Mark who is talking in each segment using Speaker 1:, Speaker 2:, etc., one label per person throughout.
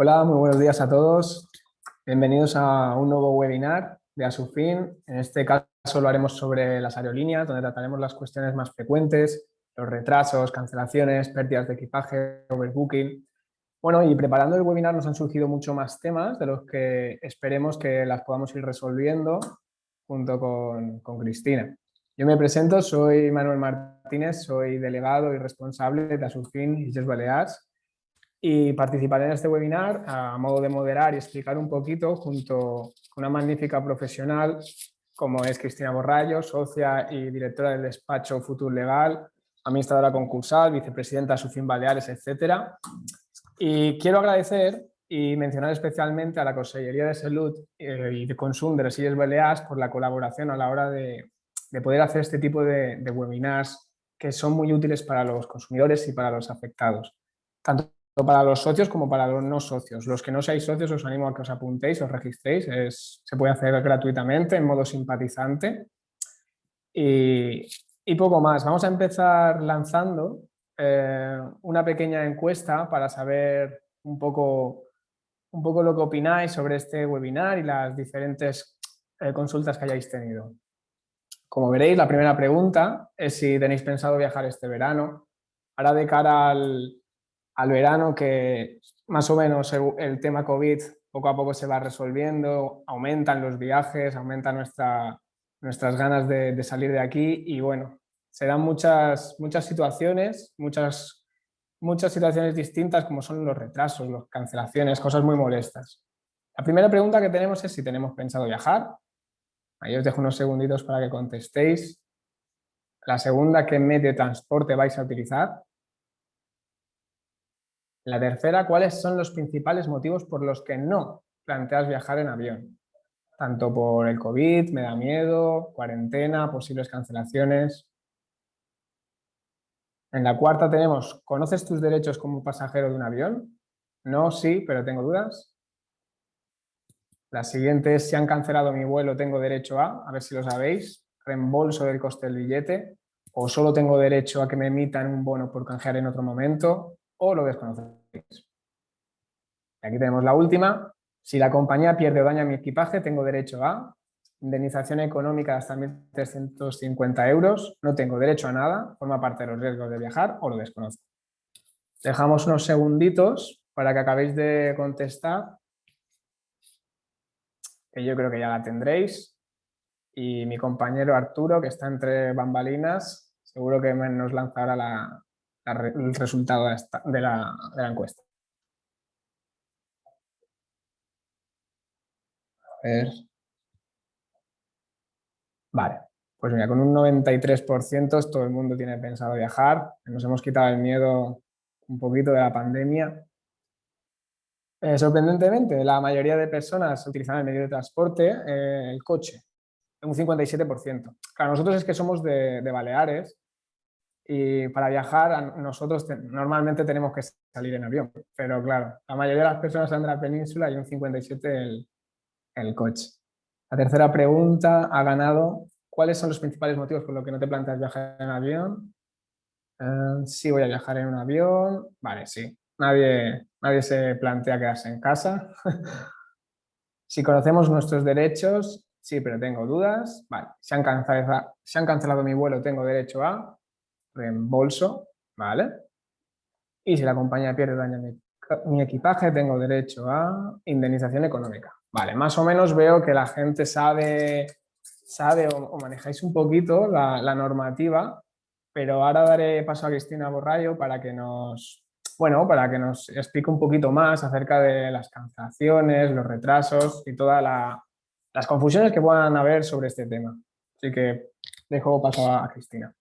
Speaker 1: Hola, muy buenos días a todos. Bienvenidos a un nuevo webinar de Asufin. En este caso lo haremos sobre las aerolíneas, donde trataremos las cuestiones más frecuentes, los retrasos, cancelaciones, pérdidas de equipaje, overbooking. Bueno, y preparando el webinar nos han surgido mucho más temas de los que esperemos que las podamos ir resolviendo junto con Cristina. Yo me presento, soy Manuel Martínez, soy delegado y responsable de Asufin Illes Balears y participaré en este webinar a modo de moderar y explicar un poquito junto con una magnífica profesional como es Cristina Borrallo, socia y directora del despacho Futur Legal, administradora concursal, vicepresidenta de Asufin Baleares, etcétera. Y quiero agradecer y mencionar especialmente a la Consellería de Salud y de Consum de les Illes Balears por la colaboración a la hora de poder hacer este tipo de webinars que son muy útiles para los consumidores y para los afectados, tanto para los socios como para los no socios. Los que no seáis socios os animo a que os apuntéis, os registréis, se puede hacer gratuitamente en modo simpatizante y poco más. Vamos a empezar lanzando una pequeña encuesta para saber un poco lo que opináis sobre este webinar y las diferentes consultas que hayáis tenido. Como veréis, la primera pregunta es si tenéis pensado viajar este verano. Ahora de cara al verano, que más o menos el tema COVID poco a poco se va resolviendo, aumentan los viajes, aumenta nuestras ganas de salir de aquí y bueno, se dan muchas situaciones, muchas situaciones distintas como son los retrasos, las cancelaciones, cosas muy molestas. La primera pregunta que tenemos es si tenemos pensado viajar. Ahí os dejo unos segunditos para que contestéis. La segunda, ¿qué medio de transporte vais a utilizar? La tercera, ¿cuáles son los principales motivos por los que no planteas viajar en avión? Tanto por el COVID, me da miedo, cuarentena, posibles cancelaciones. En la cuarta tenemos, ¿conoces tus derechos como pasajero de un avión? No, sí, pero tengo dudas. La siguiente es, si han cancelado mi vuelo, ¿tengo derecho a ver si lo sabéis, reembolso del coste del billete? ¿O solo tengo derecho a que me emitan un bono por canjear en otro momento? ¿O lo desconocéis? Y aquí tenemos la última. Si la compañía pierde o daña mi equipaje, tengo derecho a indemnización económica de hasta 1.350 euros. No tengo derecho a nada, forma parte de los riesgos de viajar o lo desconozco. Dejamos unos segunditos para que acabéis de contestar, que yo creo que ya la tendréis. Y mi compañero Arturo, que está entre bambalinas, seguro que nos lanzará el resultado de la encuesta. A ver. Vale, pues mira, con un 93% todo el mundo tiene pensado viajar. Nos hemos quitado el miedo un poquito de la pandemia. Sorprendentemente, la mayoría de personas utilizan el medio de transporte, el coche, un 57%. Claro, nosotros es que somos de Baleares y para viajar nosotros normalmente tenemos que salir en avión, pero claro, la mayoría de las personas salen de la península y un 57% el coche. La tercera pregunta ha ganado, ¿cuáles son los principales motivos por los que no te planteas viajar en avión? Sí, voy a viajar en un avión. Vale, sí. Nadie se plantea quedarse en casa. Si conocemos nuestros derechos, sí, pero tengo dudas. Vale, si han cancelado mi vuelo, tengo derecho a reembolso. Vale. Y si la compañía pierde o daña mi equipaje, tengo derecho a indemnización económica. Vale, más o menos veo que la gente sabe o manejáis un poquito la normativa, pero ahora daré paso a Cristina Borrallo para que para que nos explique un poquito más acerca de las cancelaciones, los retrasos y todas las confusiones que puedan haber sobre este tema. Así que dejo paso a Cristina.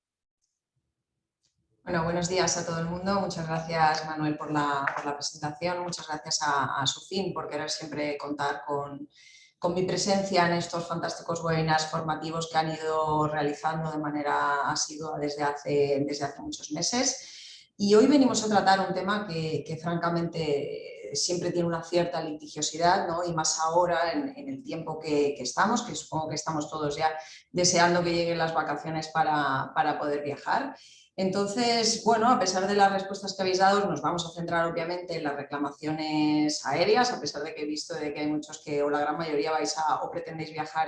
Speaker 2: Bueno, buenos días a todo el mundo. Muchas gracias, Manuel, por la presentación. Muchas gracias a Asufin por querer siempre contar con mi presencia en estos fantásticos webinars formativos que han ido realizando de manera asidua desde hace muchos meses. Y hoy venimos a tratar un tema que francamente siempre tiene una cierta litigiosidad, ¿no? Y más ahora en el tiempo que estamos, que supongo que estamos todos ya deseando que lleguen las vacaciones para poder viajar. Entonces, bueno, a pesar de las respuestas que habéis dado, nos vamos a centrar obviamente en las reclamaciones aéreas, a pesar de que he visto de que hay muchos que, o la gran mayoría, o pretendéis viajar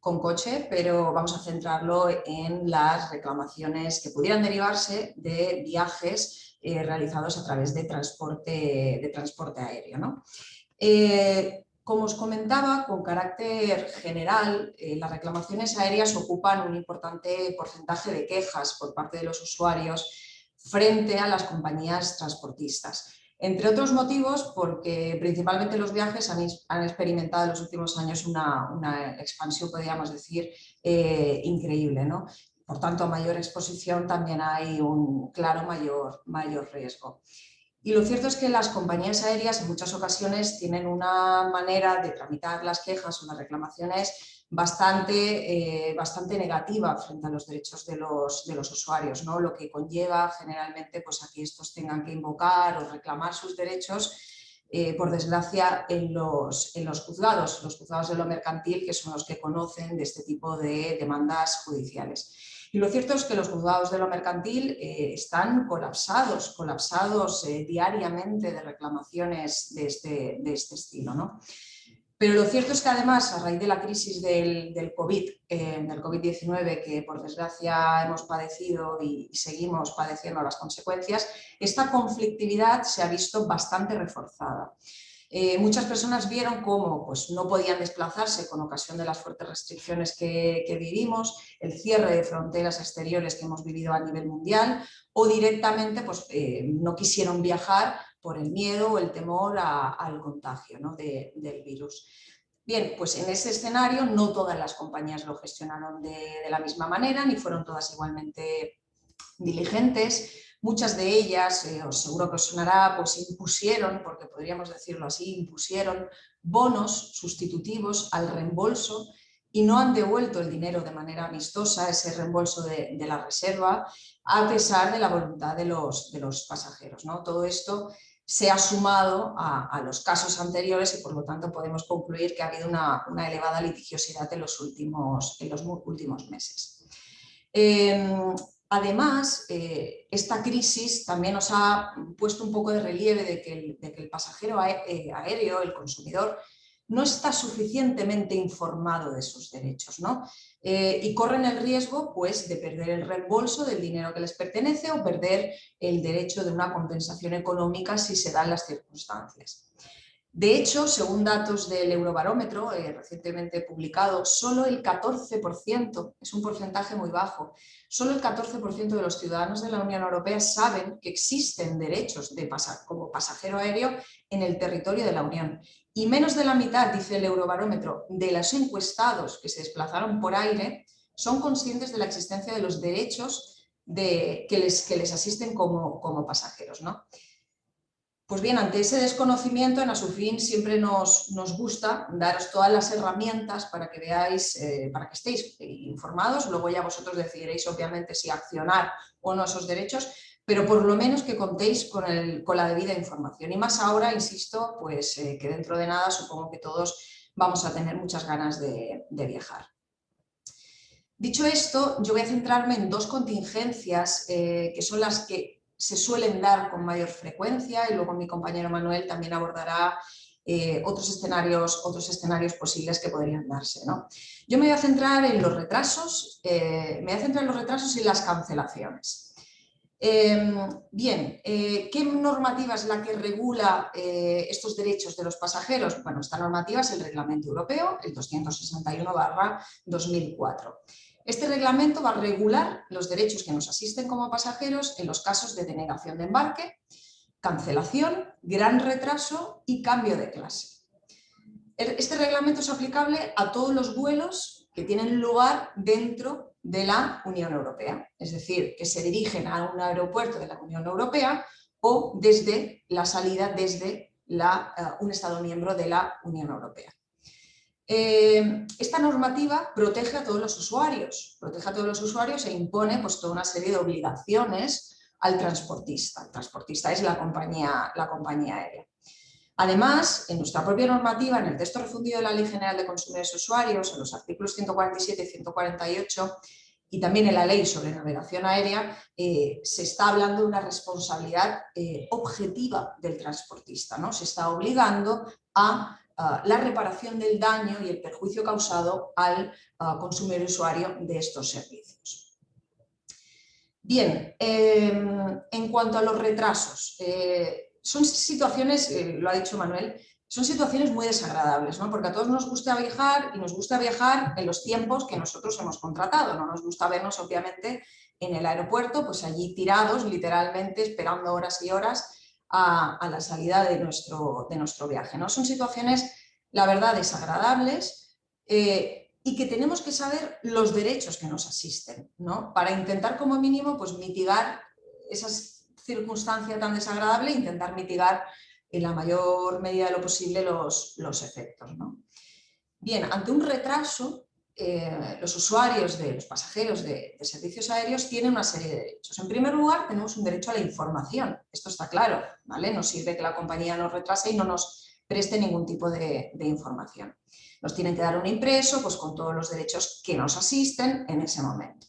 Speaker 2: con coche, pero vamos a centrarlo en las reclamaciones que pudieran derivarse de viajes realizados a través de transporte aéreo, ¿no? Como os comentaba, con carácter general, las reclamaciones aéreas ocupan un importante porcentaje de quejas por parte de los usuarios frente a las compañías transportistas. Entre otros motivos, porque principalmente los viajes han experimentado en los últimos años una expansión, podríamos decir, increíble, ¿no? Por tanto, a mayor exposición también hay un claro mayor riesgo. Y lo cierto es que las compañías aéreas en muchas ocasiones tienen una manera de tramitar las quejas o las reclamaciones bastante negativa frente a los derechos de los usuarios, ¿no? Lo que conlleva generalmente pues, a que estos tengan que invocar o reclamar sus derechos, por desgracia, en los juzgados de lo mercantil, que son los que conocen de este tipo de demandas judiciales. Y lo cierto es que los juzgados de lo mercantil están colapsados diariamente de reclamaciones de este estilo, ¿no? Pero lo cierto es que además, a raíz de la crisis del COVID-19, que por desgracia hemos padecido y seguimos padeciendo las consecuencias, esta conflictividad se ha visto bastante reforzada. Muchas personas vieron cómo pues, no podían desplazarse con ocasión de las fuertes restricciones que vivimos, el cierre de fronteras exteriores que hemos vivido a nivel mundial, o directamente pues, no quisieron viajar por el miedo o el temor al contagio, ¿no? del virus. Bien, pues en ese escenario no todas las compañías lo gestionaron de la misma manera, ni fueron todas igualmente diligentes. Muchas de ellas, os seguro que os sonará, pues impusieron, porque podríamos decirlo así, impusieron bonos sustitutivos al reembolso y no han devuelto el dinero de manera amistosa, ese reembolso de la reserva, a pesar de la voluntad de los pasajeros, ¿no? Todo esto se ha sumado a los casos anteriores y por lo tanto podemos concluir que ha habido una elevada litigiosidad en los últimos meses. Además, esta crisis también nos ha puesto un poco de relieve de que el pasajero aéreo, el consumidor, no está suficientemente informado de sus derechos, ¿no? Y corren el riesgo pues, de perder el reembolso del dinero que les pertenece o perder el derecho de una compensación económica si se dan las circunstancias. De hecho, según datos del Eurobarómetro recientemente publicado, solo el 14%, es un porcentaje muy bajo, solo el 14% de los ciudadanos de la Unión Europea saben que existen derechos como pasajero aéreo en el territorio de la Unión. Y menos de la mitad, dice el Eurobarómetro, de los encuestados que se desplazaron por aire son conscientes de la existencia de los derechos que les asisten como pasajeros, ¿no? Pues bien, ante ese desconocimiento, en Asufin siempre nos gusta daros todas las herramientas para que veáis, para que estéis informados. Luego ya vosotros decidiréis, obviamente, si accionar o no esos derechos, pero por lo menos que contéis con la debida información. Y más ahora, insisto, pues que dentro de nada supongo que todos vamos a tener muchas ganas de viajar. Dicho esto, yo voy a centrarme en dos contingencias que son las que se suelen dar con mayor frecuencia y luego mi compañero Manuel también abordará otros escenarios posibles que podrían darse, ¿no? Yo me voy a centrar en los retrasos, y las cancelaciones. Bien, ¿qué normativa es la que regula estos derechos de los pasajeros? Bueno, esta normativa es el Reglamento Europeo, el 261/2004. Este reglamento va a regular los derechos que nos asisten como pasajeros en los casos de denegación de embarque, cancelación, gran retraso y cambio de clase. Este reglamento es aplicable a todos los vuelos que tienen lugar dentro de la Unión Europea, es decir, que se dirigen a un aeropuerto de la Unión Europea o desde la salida desde un Estado miembro de la Unión Europea. Esta normativa protege a todos los usuarios, e impone pues, toda una serie de obligaciones al transportista. El transportista es la compañía aérea. Además, en nuestra propia normativa, en el texto refundido de la Ley General de Consumidores y Usuarios, en los artículos 147 y 148, y también en la ley sobre navegación aérea, se está hablando de una responsabilidad objetiva del transportista, ¿no? Se está obligando a la reparación del daño y el perjuicio causado al consumidor y usuario de estos servicios. Bien, en cuanto a los retrasos, son situaciones, lo ha dicho Manuel, son situaciones muy desagradables, ¿no? Porque a todos nos gusta viajar y nos gusta viajar en los tiempos que nosotros hemos contratado. No nos gusta vernos, obviamente, en el aeropuerto, pues allí tirados, literalmente, esperando horas y horas a la salida de nuestro viaje, ¿no? Son situaciones, la verdad, desagradables y que tenemos que saber los derechos que nos asisten, ¿no? Para intentar, como mínimo, pues mitigar esa circunstancia tan desagradable e intentar mitigar en la mayor medida de lo posible los efectos, ¿no? Bien, ante un retraso, los usuarios, los pasajeros de servicios aéreos tienen una serie de derechos. En primer lugar, tenemos un derecho a la información. Esto está claro, ¿vale? No sirve que la compañía nos retrase y no nos preste ningún tipo de información. Nos tienen que dar un impreso, pues con todos los derechos que nos asisten en ese momento.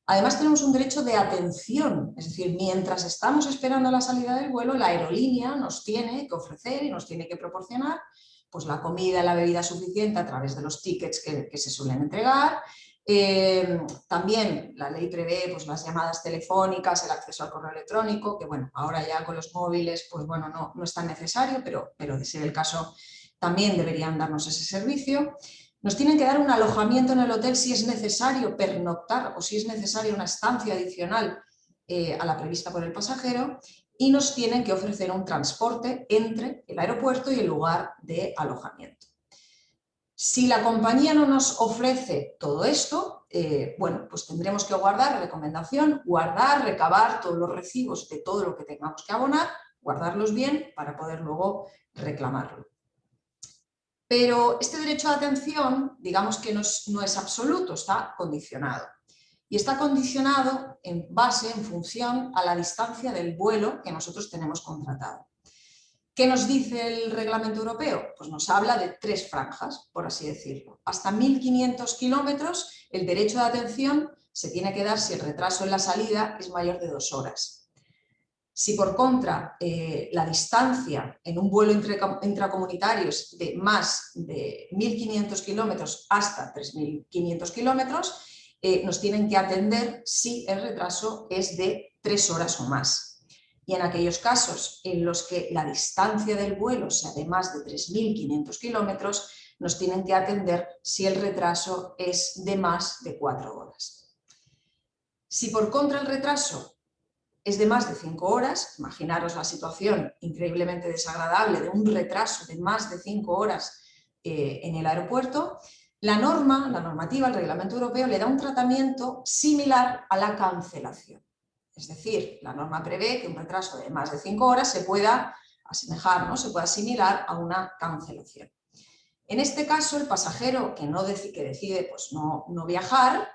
Speaker 2: Además tenemos un derecho de atención, es decir, mientras estamos esperando la salida del vuelo, la aerolínea nos tiene que ofrecer y nos tiene que proporcionar pues, la comida y la bebida suficiente a través de los tickets que se suelen entregar. También la ley prevé pues, las llamadas telefónicas, el acceso al correo electrónico, que bueno, ahora ya con los móviles pues, bueno, no es tan necesario, pero de ser el caso también deberían darnos ese servicio. Nos tienen que dar un alojamiento en el hotel si es necesario pernoctar o si es necesaria una estancia adicional a la prevista por el pasajero y nos tienen que ofrecer un transporte entre el aeropuerto y el lugar de alojamiento. Si la compañía no nos ofrece todo esto, bueno, pues tendremos que guardar recomendación, recabar todos los recibos de todo lo que tengamos que abonar, guardarlos bien para poder luego reclamarlo. Pero este derecho de atención, digamos que no es absoluto, está condicionado. Y está condicionado en función a la distancia del vuelo que nosotros tenemos contratado. ¿Qué nos dice el reglamento europeo? Pues nos habla de 3 franjas, por así decirlo. Hasta 1.500 kilómetros el derecho de atención se tiene que dar si el retraso en la salida es mayor de 2 horas. Si por contra la distancia en un vuelo intracomunitario es de más de 1.500 kilómetros hasta 3.500 kilómetros, nos tienen que atender si el retraso es de 3 horas o más. Y en aquellos casos en los que la distancia del vuelo sea de más de 3.500 kilómetros, nos tienen que atender si el retraso es de más de 4 horas. Si por contra el retraso es de más de 5 horas, imaginaros la situación increíblemente desagradable de un retraso de más de 5 horas en el aeropuerto, la normativa, el reglamento europeo le da un tratamiento similar a la cancelación. Es decir, la norma prevé que un retraso de más de 5 horas se pueda asemejar, ¿no? Se pueda asimilar a una cancelación. En este caso, el pasajero que decide pues, no viajar,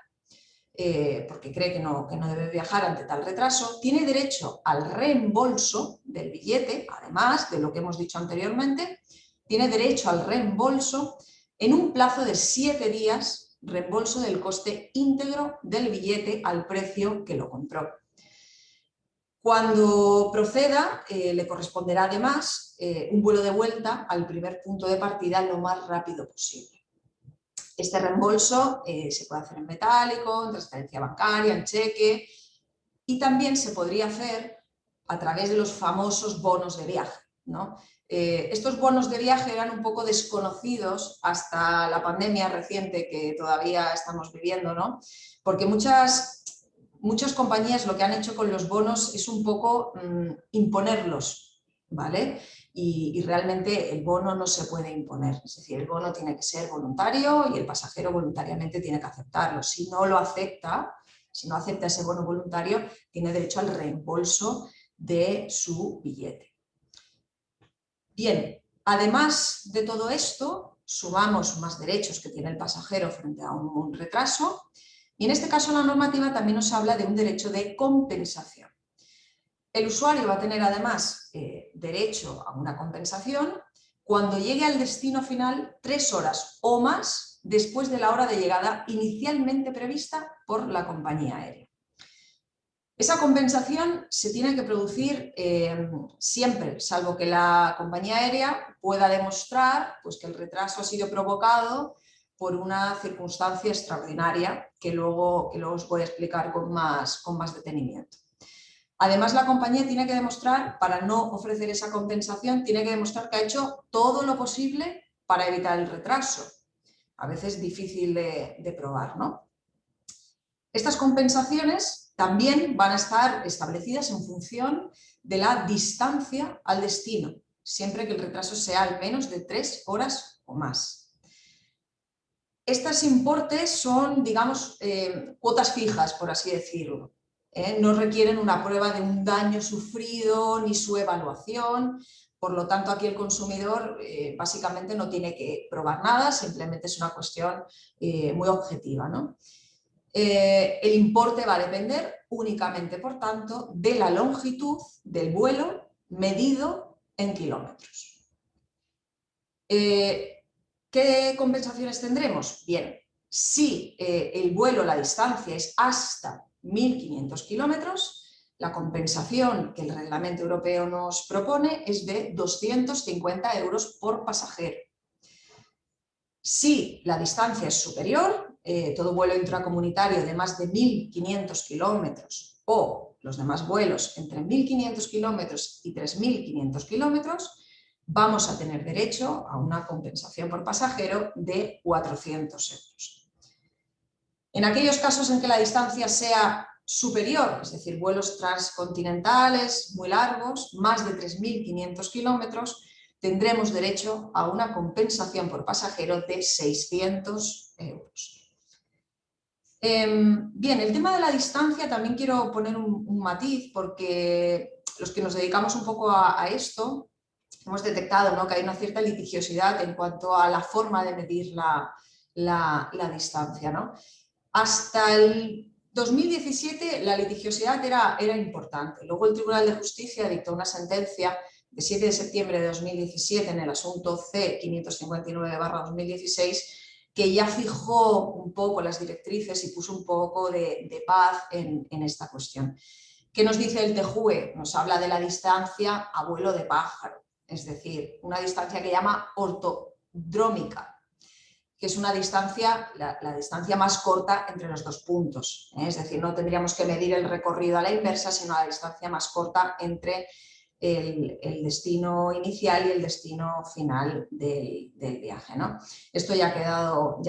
Speaker 2: porque cree que no debe viajar ante tal retraso, tiene derecho al reembolso del billete, además de lo que hemos dicho anteriormente, tiene derecho al reembolso en un plazo de 7 días, reembolso del coste íntegro del billete al precio que lo compró. Cuando proceda, le corresponderá además un vuelo de vuelta al primer punto de partida lo más rápido posible. Este reembolso se puede hacer en metálico, en transferencia bancaria, en cheque y también se podría hacer a través de los famosos bonos de viaje, ¿no? Estos bonos de viaje eran un poco desconocidos hasta la pandemia reciente que todavía estamos viviendo, ¿no? Porque muchas compañías lo que han hecho con los bonos es un poco imponerlos, ¿vale? Y realmente el bono no se puede imponer, es decir, el bono tiene que ser voluntario y el pasajero voluntariamente tiene que aceptarlo. Si no acepta ese bono voluntario, tiene derecho al reembolso de su billete. Bien, además de todo esto, sumamos más derechos que tiene el pasajero frente a un retraso y en este caso la normativa también nos habla de un derecho de compensación. El usuario va a tener además derecho a una compensación cuando llegue al destino final 3 horas o más después de la hora de llegada inicialmente prevista por la compañía aérea. Esa compensación se tiene que producir siempre, salvo que la compañía aérea pueda demostrar pues, que el retraso ha sido provocado por una circunstancia extraordinaria que luego os voy a explicar con más detenimiento. Además, la compañía tiene que demostrar, para no ofrecer esa compensación, tiene que demostrar que ha hecho todo lo posible para evitar el retraso. A veces difícil de probar, ¿no? Estas compensaciones también van a estar establecidas en función de la distancia al destino, siempre que el retraso sea al menos de 3 horas o más. Estos importes son, digamos, cuotas fijas, por así decirlo. No requieren una prueba de un daño sufrido ni su evaluación. Por lo tanto, aquí el consumidor básicamente no tiene que probar nada, simplemente es una cuestión muy objetiva, ¿no? El importe va a depender únicamente, por tanto, de la longitud del vuelo medido en kilómetros. ¿Qué compensaciones tendremos? Bien, si el vuelo, la distancia es hasta 1.500 kilómetros, la compensación que el reglamento europeo nos propone es de 250 euros por pasajero. Si la distancia es superior, todo vuelo intracomunitario de más de 1.500 kilómetros o los demás vuelos entre 1.500 kilómetros y 3.500 kilómetros, vamos a tener derecho a una compensación por pasajero de 400 euros. En aquellos casos en que la distancia sea superior, es decir, vuelos transcontinentales muy largos, más de 3.500 kilómetros, tendremos derecho a una compensación por pasajero de 600 euros. Bien, el tema de la distancia también quiero poner un matiz, porque los que nos dedicamos un poco a esto hemos detectado, ¿no?, que hay una cierta litigiosidad en cuanto a la forma de medir la distancia, ¿no? Hasta el 2017 la litigiosidad era importante. Luego el Tribunal de Justicia dictó una sentencia de 7 de septiembre de 2017 en el asunto C-559/2016 que ya fijó un poco las directrices y puso un poco de paz en esta cuestión. ¿Qué nos dice el TJUE? Nos habla de la distancia a vuelo de pájaro, es decir, una distancia que llama ortodrómica, que es una distancia, la distancia más corta entre los dos puntos. Es decir, no tendríamos que medir el recorrido a la inversa, sino la distancia más corta entre el destino inicial y el destino final del viaje, ¿no? Esto ya ha quedado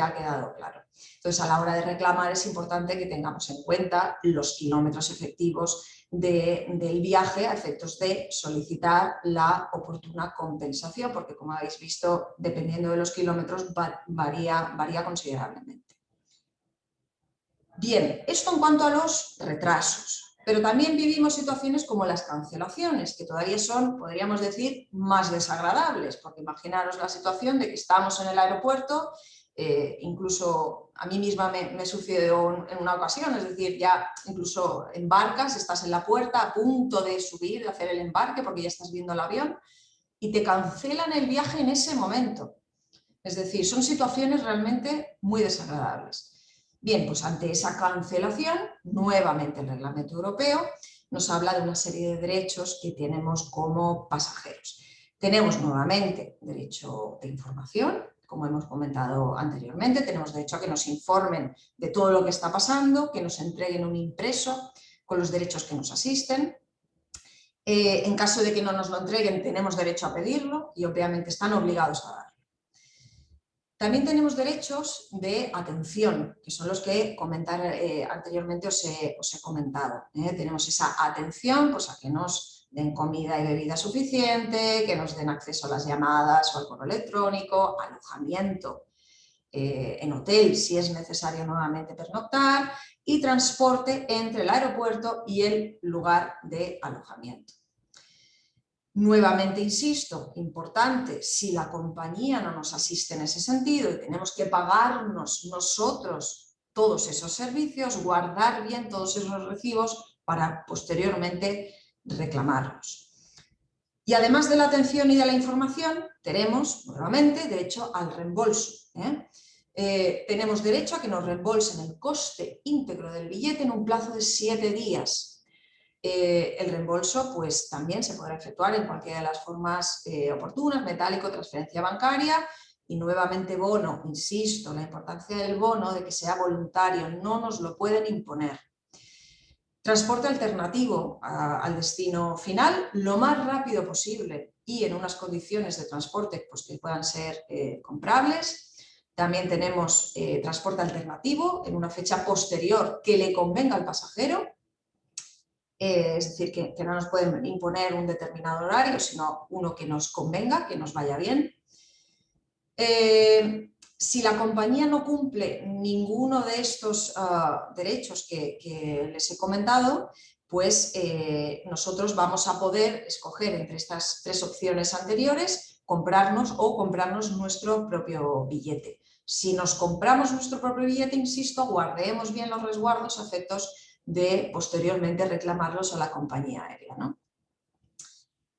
Speaker 2: claro. Entonces, a la hora de reclamar es importante que tengamos en cuenta los kilómetros efectivos del viaje a efectos de solicitar la oportuna compensación, porque como habéis visto, dependiendo de los kilómetros varía considerablemente. Bien, esto en cuanto a los retrasos. Pero también vivimos situaciones como las cancelaciones, que todavía son, podríamos decir, más desagradables, porque imaginaros la situación de que estamos en el aeropuerto, incluso a mí misma me sucedió en una ocasión, es decir, ya incluso embarcas, estás en la puerta a punto de subir, de hacer el embarque porque ya estás viendo el avión y te cancelan el viaje en ese momento. Es decir, son situaciones realmente muy desagradables. Bien, pues ante esa cancelación, nuevamente el reglamento europeo nos habla de una serie de derechos que tenemos como pasajeros. Tenemos nuevamente derecho de información, como hemos comentado anteriormente, tenemos derecho a que nos informen de todo lo que está pasando, que nos entreguen un impreso con los derechos que nos asisten. En caso de que no nos lo entreguen, tenemos derecho a pedirlo y obviamente están obligados a darlo. También tenemos derechos de atención, que son los que anteriormente os he comentado. Tenemos esa atención, pues a que nos den comida y bebida suficiente, que nos den acceso a las llamadas o al correo electrónico, alojamiento en hotel si es necesario nuevamente pernoctar y transporte entre el aeropuerto y el lugar de alojamiento. Nuevamente insisto, importante, si la compañía no nos asiste en ese sentido y tenemos que pagarnos nosotros todos esos servicios, guardar bien todos esos recibos para posteriormente reclamarlos. Y además de la atención y de la información, tenemos nuevamente derecho al reembolso. tenemos derecho a que nos reembolsen el coste íntegro del billete en un plazo de 7 días. El reembolso pues, también se podrá efectuar en cualquiera de las formas oportunas, metálico, transferencia bancaria y nuevamente bono. Insisto, la importancia del bono, de que sea voluntario, no nos lo pueden imponer. Transporte alternativo al destino final lo más rápido posible y en unas condiciones de transporte pues, que puedan ser comprables. También tenemos transporte alternativo en una fecha posterior que le convenga al pasajero, es decir, que no nos pueden imponer un determinado horario, sino uno que nos convenga, que nos vaya bien. Si la compañía no cumple ninguno de estos derechos que les he comentado, pues nosotros vamos a poder escoger entre estas 3 opciones anteriores, comprarnos nuestro propio billete. Si nos compramos nuestro propio billete, insisto, guardemos bien los resguardos a efectos de posteriormente reclamarlos a la compañía aérea, ¿no?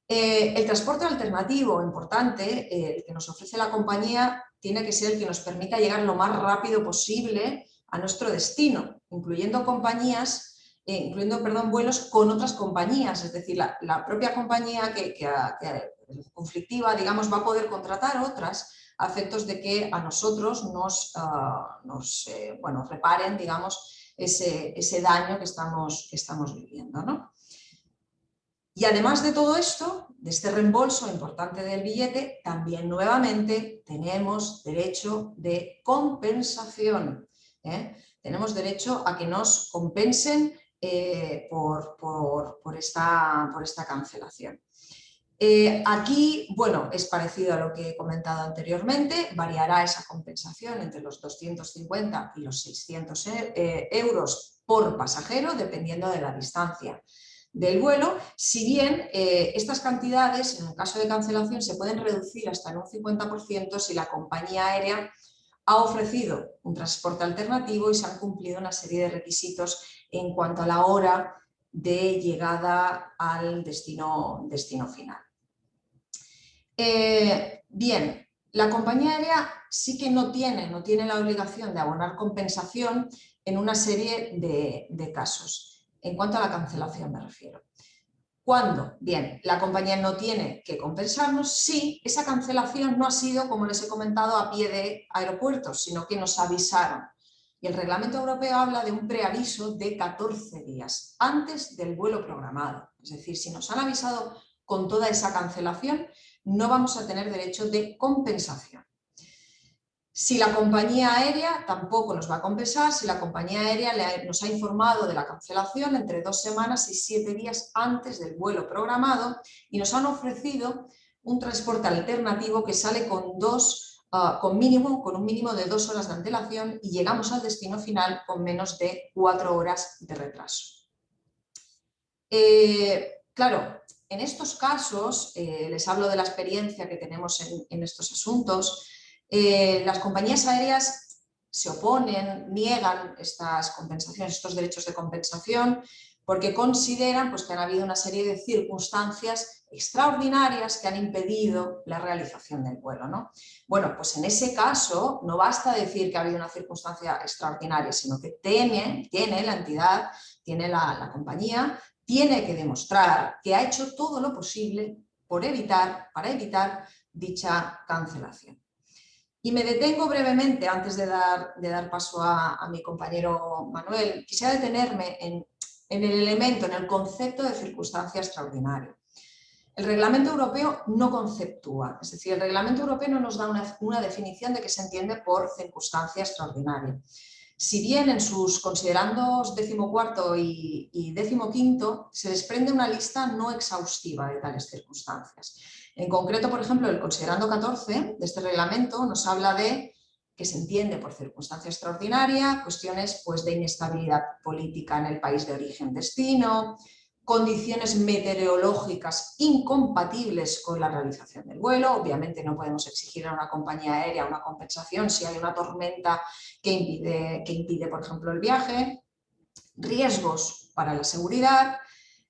Speaker 2: El transporte alternativo, importante, el que nos ofrece la compañía, tiene que ser el que nos permita llegar lo más rápido posible a nuestro destino, incluyendo vuelos con otras compañías, es decir, la propia compañía conflictiva, digamos, va a poder contratar otras a efectos de que a nosotros nos reparen, digamos, ese daño que estamos viviendo, ¿no? Y además de todo esto, de este reembolso importante del billete, también nuevamente tenemos derecho de compensación. Tenemos derecho a que nos compensen por esta cancelación. Aquí, bueno, es parecido a lo que he comentado anteriormente, variará esa compensación entre los 250 y los 600 euros por pasajero, dependiendo de la distancia del vuelo, si bien estas cantidades, en el caso de cancelación, se pueden reducir hasta en un 50% si la compañía aérea ha ofrecido un transporte alternativo y se han cumplido una serie de requisitos en cuanto a la hora de llegada al destino final. Bien, la compañía aérea sí que no tiene la obligación de abonar compensación en una serie de casos. En cuanto a la cancelación me refiero. ¿Cuándo? Bien, la compañía no tiene que compensarnos si esa cancelación no ha sido, como les he comentado, a pie de aeropuertos, sino que nos avisaron. Y el reglamento europeo habla de un preaviso de 14 días antes del vuelo programado. Es decir, si nos han avisado con toda esa cancelación, no vamos a tener derecho de compensación. Si la compañía aérea tampoco nos va a compensar, si la compañía aérea nos ha informado de la cancelación entre 2 semanas y 7 días antes del vuelo programado y nos han ofrecido un transporte alternativo que sale con un mínimo de 2 horas de antelación y llegamos al destino final con menos de 4 horas de retraso. Claro, en estos casos, les hablo de la experiencia que tenemos en estos asuntos. Las compañías aéreas se oponen, niegan estas compensaciones, estos derechos de compensación, porque consideran pues, que han habido una serie de circunstancias extraordinarias que han impedido la realización del vuelo, ¿no? Bueno, pues en ese caso no basta decir que ha habido una circunstancia extraordinaria, sino que tiene la entidad, tiene la compañía, tiene que demostrar que ha hecho todo lo posible para evitar dicha cancelación. Y me detengo brevemente, antes de dar paso a mi compañero Manuel, quisiera detenerme en el elemento, en el concepto de circunstancia extraordinaria. El reglamento europeo no conceptúa, es decir, el reglamento europeo no nos da una definición de qué se entiende por circunstancia extraordinaria. Si bien en sus considerandos 14º y 15º se desprende una lista no exhaustiva de tales circunstancias. En concreto, por ejemplo, el considerando 14 de este reglamento nos habla de que se entiende por circunstancia extraordinaria cuestiones pues, de inestabilidad política en el país de origen-destino, condiciones meteorológicas incompatibles con la realización del vuelo. Obviamente no podemos exigir a una compañía aérea una compensación si hay una tormenta que impide, por ejemplo, el viaje, riesgos para la seguridad,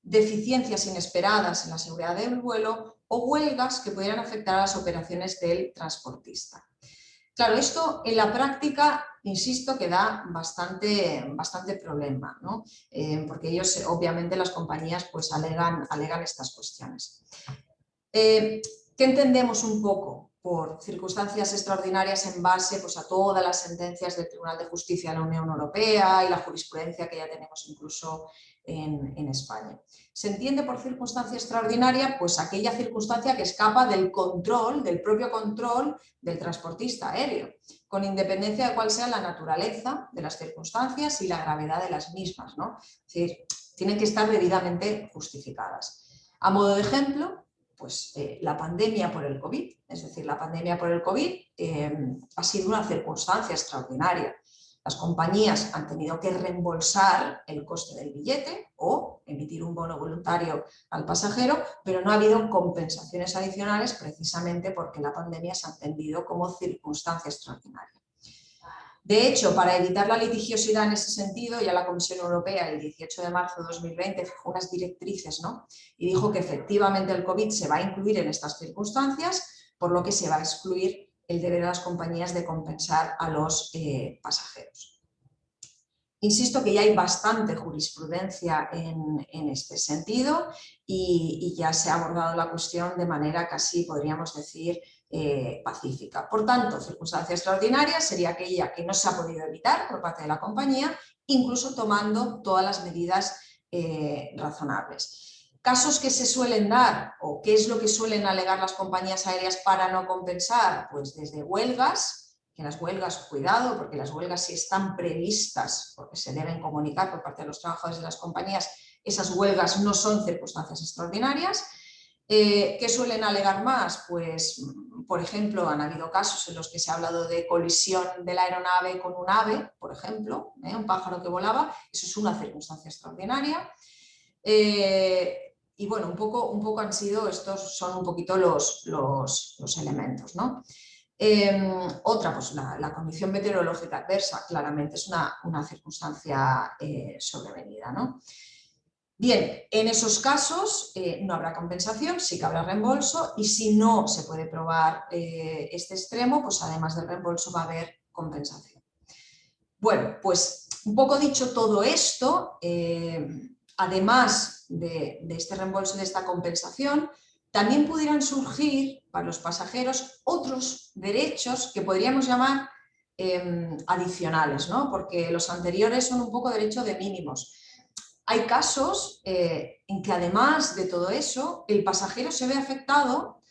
Speaker 2: deficiencias inesperadas en la seguridad del vuelo o huelgas que pudieran afectar a las operaciones del transportista. Claro, esto en la práctica, insisto, que da bastante problema, ¿no? Porque ellos, obviamente, las compañías pues alegan estas cuestiones. ¿Qué entendemos un poco por circunstancias extraordinarias en base pues, a todas las sentencias del Tribunal de Justicia de la Unión Europea y la jurisprudencia que ya tenemos incluso en España? Se entiende por circunstancia extraordinaria pues aquella circunstancia que escapa del control, del propio control del transportista aéreo, con independencia de cuál sea la naturaleza de las circunstancias y la gravedad de las mismas, ¿no? Es decir, tienen que estar debidamente justificadas. A modo de ejemplo, pues la pandemia por el COVID, es decir, la pandemia por el COVID ha sido una circunstancia extraordinaria. Las compañías han tenido que reembolsar el coste del billete o emitir un bono voluntario al pasajero, pero no ha habido compensaciones adicionales precisamente porque la pandemia se ha entendido como circunstancia extraordinaria. De hecho, para evitar la litigiosidad en ese sentido, ya la Comisión Europea el 18 de marzo de 2020 fijó unas directrices, ¿no? Y dijo que efectivamente el COVID se va a incluir en estas circunstancias, por lo que se va a excluir el deber de las compañías de compensar a los pasajeros. Insisto que ya hay bastante jurisprudencia en este sentido y ya se ha abordado la cuestión de manera casi, podríamos decir, pacífica. Por tanto, circunstancia extraordinaria sería aquella que no se ha podido evitar por parte de la compañía, incluso tomando todas las medidas razonables. Casos que se suelen dar o qué es lo que suelen alegar las compañías aéreas para no compensar, pues desde huelgas, que las huelgas, cuidado, porque las huelgas sí están previstas, porque se deben comunicar por parte de los trabajadores de las compañías, esas huelgas no son circunstancias extraordinarias. ¿Qué suelen alegar más? Pues, por ejemplo, han habido casos en los que se ha hablado de colisión de la aeronave con un ave, por ejemplo, un pájaro que volaba, eso es una circunstancia extraordinaria. Y bueno, un poco han sido, estos son un poquito los elementos, ¿no? Otra, pues la condición meteorológica adversa, claramente es una circunstancia sobrevenida, ¿no? Bien, en esos casos no habrá compensación, sí que habrá reembolso y si no se puede probar este extremo, pues además del reembolso va a haber compensación. Bueno, pues un poco dicho todo esto, además de este reembolso, de esta compensación, también pudieran surgir para los pasajeros otros derechos que podríamos llamar adicionales, ¿no? Porque los anteriores son un poco derecho de mínimos. Hay casos en que además de todo eso, el pasajero se ve afectado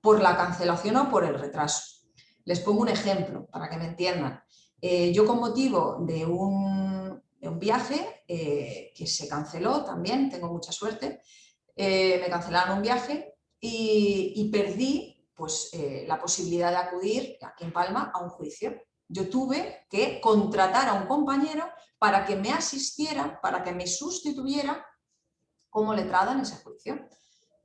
Speaker 2: por la cancelación o por el retraso. Les pongo un ejemplo para que me entiendan. Yo con motivo de un viaje que se canceló también, tengo mucha suerte, me cancelaron un viaje y perdí pues, la posibilidad de acudir aquí en Palma a un juicio. Yo tuve que contratar a un compañero para que me asistiera, para que me sustituyera como letrada en ese juicio.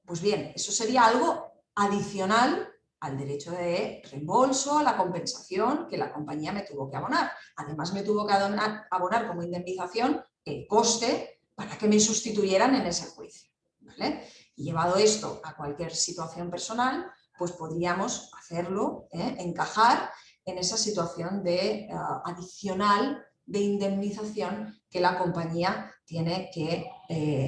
Speaker 2: Pues bien, eso sería algo adicional al derecho de reembolso, a la compensación que la compañía me tuvo que abonar. Además, me tuvo que abonar como indemnización el coste para que me sustituyeran en ese juicio, ¿vale? Y llevado esto a cualquier situación personal, pues podríamos hacerlo, encajar en esa situación de adicional de indemnización que la compañía tiene que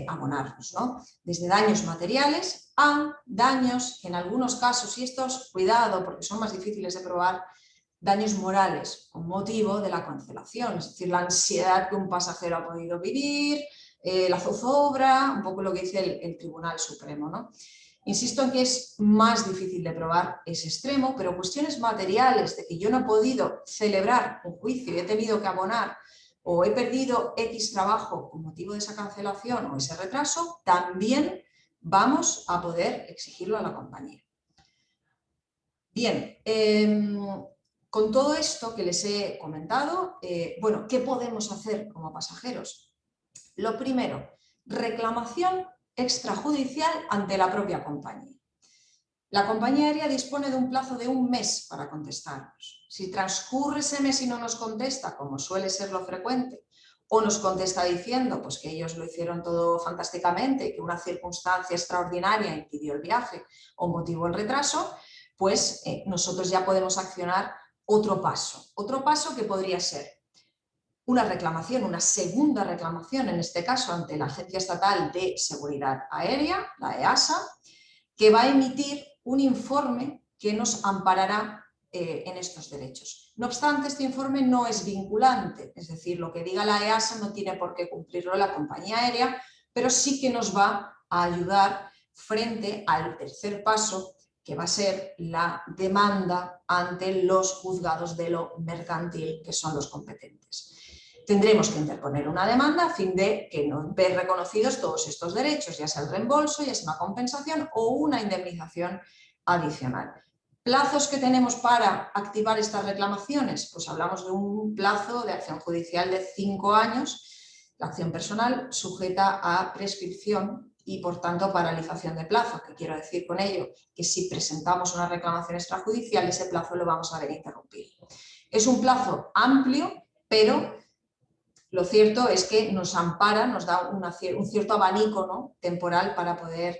Speaker 2: abonarnos, ¿no? Desde daños materiales a daños, en algunos casos, y estos, cuidado, porque son más difíciles de probar, daños morales con motivo de la cancelación, es decir, la ansiedad que un pasajero ha podido vivir, la zozobra, un poco lo que dice el Tribunal Supremo, ¿no? Insisto en que es más difícil de probar ese extremo, pero cuestiones materiales de que yo no he podido celebrar un juicio y he tenido que abonar o he perdido X trabajo con motivo de esa cancelación o ese retraso, también vamos a poder exigirlo a la compañía. Bien, con todo esto que les he comentado, bueno, ¿qué podemos hacer como pasajeros? Lo primero, reclamación extrajudicial ante la propia compañía. La compañía aérea dispone de un plazo de 1 mes para contestarnos. Si transcurre ese mes y no nos contesta, como suele ser lo frecuente, o nos contesta diciendo pues, que ellos lo hicieron todo fantásticamente y que una circunstancia extraordinaria impidió el viaje o motivó el retraso, pues nosotros ya podemos accionar otro paso que podría ser una reclamación, una segunda reclamación, en este caso ante la Agencia Estatal de Seguridad Aérea, la EASA, que va a emitir un informe que nos amparará en estos derechos. No obstante, este informe no es vinculante, es decir, lo que diga la EASA no tiene por qué cumplirlo la compañía aérea, pero sí que nos va a ayudar frente al tercer paso, que va a ser la demanda ante los juzgados de lo mercantil, que son los competentes. Tendremos que interponer una demanda a fin de que nos vean reconocidos todos estos derechos, ya sea el reembolso, ya sea una compensación o una indemnización adicional. ¿Plazos que tenemos para activar estas reclamaciones? Pues hablamos de un plazo de acción judicial de 5 años, la acción personal sujeta a prescripción y, por tanto, paralización de plazo. ¿Qué quiero decir con ello? Que si presentamos una reclamación extrajudicial, ese plazo lo vamos a ver interrumpido. Es un plazo amplio, pero lo cierto es que nos ampara, nos da un cierto abanico, ¿no?, temporal para poder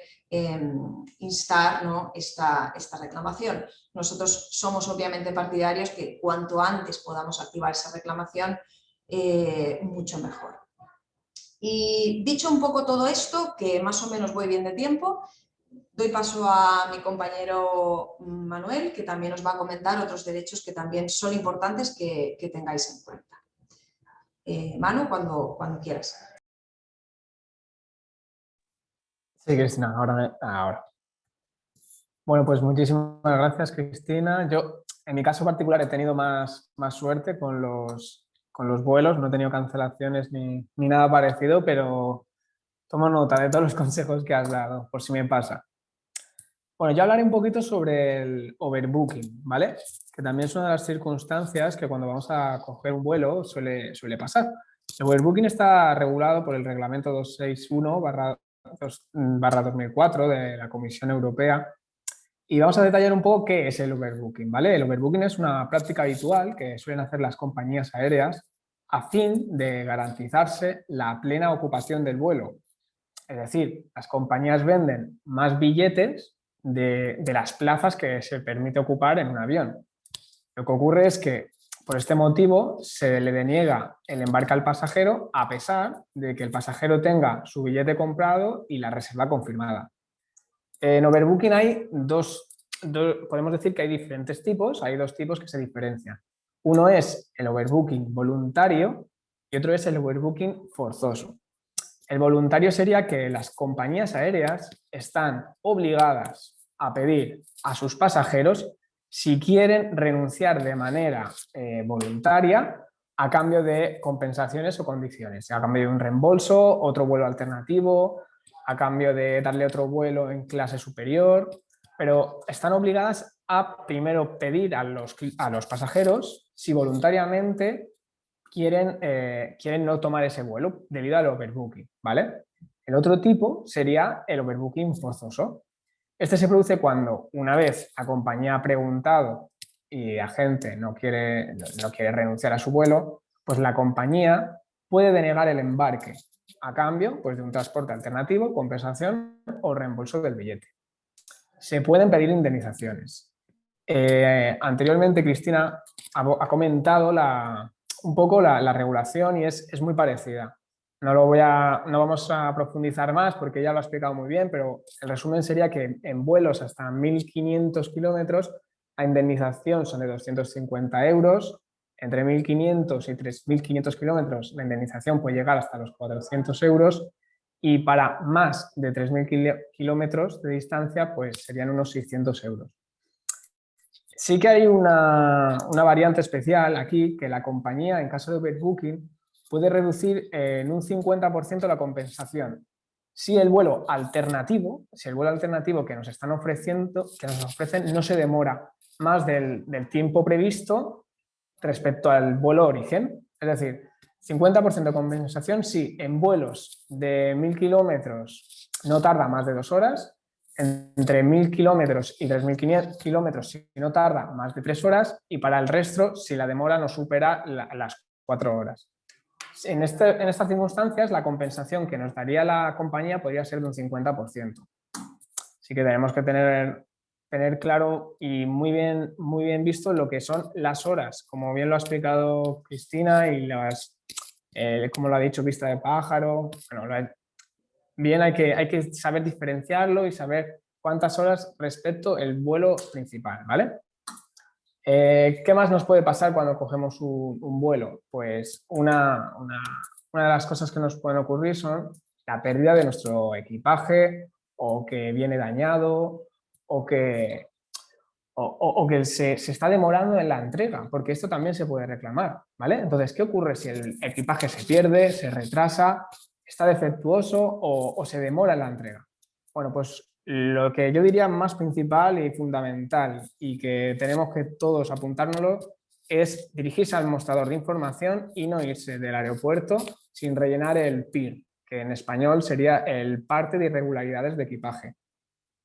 Speaker 2: instar, ¿no?, esta reclamación. Nosotros somos obviamente partidarios que cuanto antes podamos activar esa reclamación, mucho mejor. Y dicho un poco todo esto, que más o menos voy bien de tiempo, doy paso a mi compañero Manuel, que también os va a comentar otros derechos que también son importantes que tengáis en cuenta. Manu, cuando quieras.
Speaker 1: Sí, Cristina, ahora. Bueno, pues muchísimas gracias, Cristina. Yo, en mi caso particular, he tenido más suerte con los vuelos, no he tenido cancelaciones ni nada parecido, pero tomo nota de todos los consejos que has dado, por si me pasa. Bueno, yo hablaré un poquito sobre el overbooking, ¿vale? Que también es una de las circunstancias que cuando vamos a coger un vuelo suele pasar. El overbooking está regulado por el reglamento 261/2004 de la Comisión Europea. Y vamos a detallar un poco qué es el overbooking, ¿vale? El overbooking es una práctica habitual que suelen hacer las compañías aéreas a fin de garantizarse la plena ocupación del vuelo. Es decir, las compañías venden más billetes de las plazas que se permite ocupar en un avión. Lo que ocurre es que, por este motivo, se le deniega el embarque al pasajero a pesar de que el pasajero tenga su billete comprado y la reserva confirmada. En overbooking hay podemos decir que hay diferentes tipos, hay dos tipos que se diferencian. Uno es el overbooking voluntario y otro es el overbooking forzoso. El voluntario sería que las compañías aéreas están obligadas a pedir a sus pasajeros si quieren renunciar de manera voluntaria a cambio de compensaciones o condiciones, a cambio de un reembolso, otro vuelo alternativo, a cambio de darle otro vuelo en clase superior, pero están obligadas a primero pedir a los pasajeros si voluntariamente quieren no tomar ese vuelo debido al overbooking, ¿vale? El otro tipo sería el overbooking forzoso. Este se produce cuando, una vez la compañía ha preguntado y la gente no quiere renunciar a su vuelo, pues la compañía puede denegar el embarque a cambio, pues, de un transporte alternativo, compensación o reembolso del billete. Se pueden pedir indemnizaciones. Anteriormente Cristina ha comentado un poco la regulación y es muy parecida. No vamos a profundizar más porque ya lo ha explicado muy bien, pero el resumen sería que en vuelos hasta 1.500 kilómetros la indemnización son de 250 euros. Entre 1.500 y 3.500 kilómetros la indemnización puede llegar hasta los 400 euros y para más de 3.000 kilómetros de distancia pues serían unos 600 euros. Sí que hay una variante especial aquí, que la compañía, en caso de overbooking, puede reducir en un 50% la compensación. Si el vuelo alternativo que nos están ofreciendo, que nos ofrecen, no se demora más del tiempo previsto respecto al vuelo origen. Es decir, 50% de compensación si en vuelos de 1.000 kilómetros no tarda más de 2 horas, entre 1.000 kilómetros y 3.500 kilómetros si no tarda más de 3 horas y para el resto si la demora no supera las 4 horas. En estas circunstancias la compensación que nos daría la compañía podría ser de un 50%. Así que tenemos que tener tener claro y muy bien visto lo que son las horas, como bien lo ha explicado Cristina, y como lo ha dicho, vista de pájaro. Bueno, bien, hay que saber diferenciarlo y saber cuántas horas respecto el vuelo principal, ¿vale? ¿Qué más nos puede pasar cuando cogemos un vuelo? Pues una de las cosas que nos pueden ocurrir son la pérdida de nuestro equipaje, o que viene dañado, o que, o que se está demorando en la entrega, porque esto también se puede reclamar, ¿vale? Entonces, ¿qué ocurre si el equipaje se pierde, se retrasa, está defectuoso o se demora en la entrega? Bueno, pues lo que yo diría más principal y fundamental, y que tenemos que todos apuntárnoslo, es dirigirse al mostrador de información y no irse del aeropuerto sin rellenar el PIR, que en español sería el parte de irregularidades de equipaje.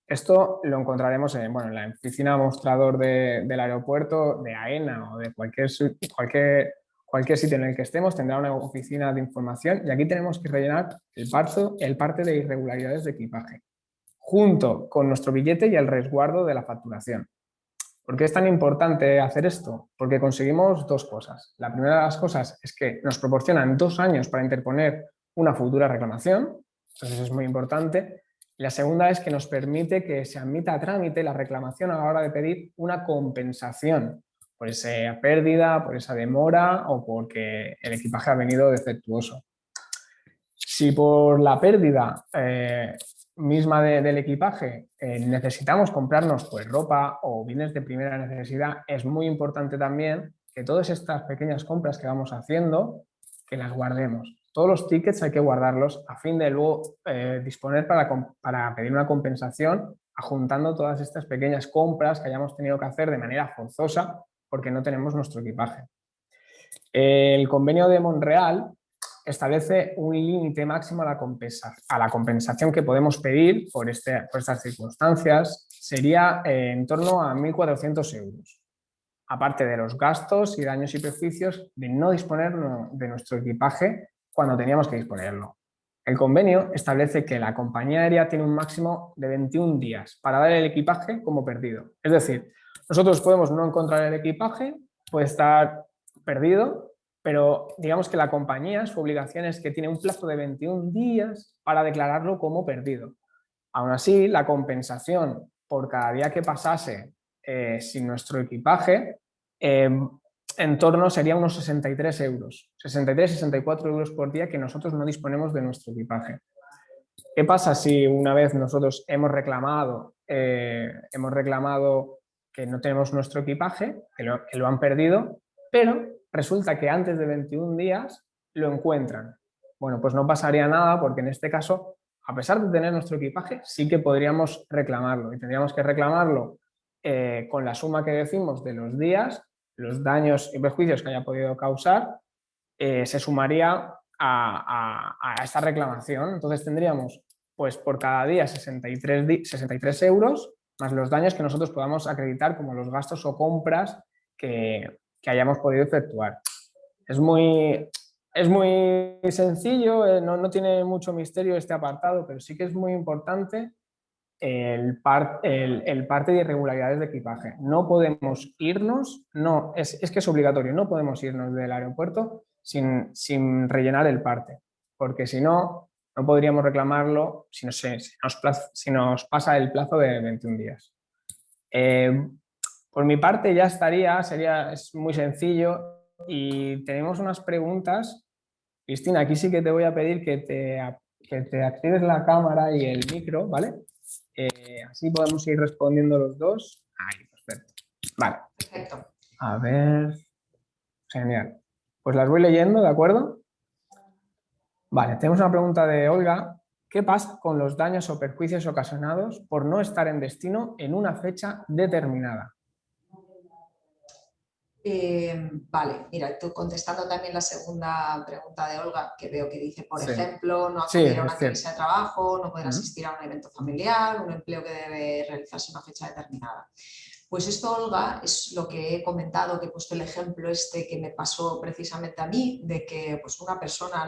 Speaker 1: Esto lo encontraremos en la oficina mostrador del aeropuerto, de AENA o de cualquier sitio en el que estemos. Tendrá una oficina de información y aquí tenemos que rellenar el parte de irregularidades de equipaje, junto con nuestro billete y el resguardo de la facturación. ¿Por qué es tan importante hacer esto? Porque conseguimos dos cosas. La primera de las cosas es que nos proporcionan 2 años para interponer una futura reclamación, entonces es muy importante. Y la segunda es que nos permite que se admita a trámite la reclamación a la hora de pedir una compensación por esa pérdida, por esa demora o porque el equipaje ha venido defectuoso. Si por la pérdida misma del equipaje necesitamos comprarnos pues ropa o bienes de primera necesidad, es muy importante también que todas estas pequeñas compras que vamos haciendo, que las guardemos. Todos los tickets hay que guardarlos a fin de luego disponer para pedir una compensación, adjuntando todas estas pequeñas compras que hayamos tenido que hacer de manera forzosa porque no tenemos nuestro equipaje. El convenio de Montreal establece un límite máximo a la compensación que podemos pedir por estas circunstancias. Sería en torno a 1.400 euros, aparte de los gastos y daños y perjuicios de no disponer de nuestro equipaje cuando teníamos que disponerlo. El convenio establece que la compañía aérea tiene un máximo de 21 días para dar el equipaje como perdido. Es decir, nosotros podemos no encontrar el equipaje, puede estar perdido, pero digamos que la compañía, su obligación es que tiene un plazo de 21 días para declararlo como perdido. Aún así, la compensación por cada día que pasase sin nuestro equipaje, en torno sería unos 63 euros, 63-64 euros por día que nosotros no disponemos de nuestro equipaje. ¿Qué pasa si una vez nosotros hemos reclamado que no tenemos nuestro equipaje, que lo han perdido, pero resulta que antes de 21 días lo encuentran? Bueno, pues no pasaría nada, porque en este caso, a pesar de tener nuestro equipaje, sí que podríamos reclamarlo, y tendríamos que reclamarlo con la suma que decimos de los días, los daños y perjuicios que haya podido causar, se sumaría a esta reclamación. Entonces tendríamos, pues por cada día 63 euros, más los daños que nosotros podamos acreditar como los gastos o compras que hayamos podido efectuar. Es muy sencillo, no tiene mucho misterio este apartado, pero sí que es muy importante el parte de irregularidades de equipaje. No podemos irnos, es que es obligatorio, no podemos irnos del aeropuerto sin rellenar el parte, porque si no, no podríamos reclamarlo si nos pasa el plazo de 21 días. Por mi parte ya es muy sencillo, y tenemos unas preguntas. Cristina, aquí sí que te voy a pedir que te actives la cámara y el micro, ¿vale? Así podemos ir respondiendo los dos. Ahí, perfecto. Vale.
Speaker 2: Perfecto.
Speaker 1: A ver. Genial. Pues las voy leyendo, ¿de acuerdo? Vale, tenemos una pregunta de Olga. ¿Qué pasa con los daños o perjuicios ocasionados por no estar en destino en una fecha determinada?
Speaker 2: Vale, mira, tú contestando también la segunda pregunta de Olga, que veo que dice, por
Speaker 1: Sí.
Speaker 2: ejemplo, no
Speaker 1: Sí,
Speaker 2: acudir a una
Speaker 1: es cierto.
Speaker 2: entrevista de trabajo, no poder asistir a un evento familiar, un empleo que debe realizarse en una fecha determinada. Pues esto, Olga, es lo que he comentado, que he puesto el ejemplo este que me pasó precisamente a mí, de que pues, una persona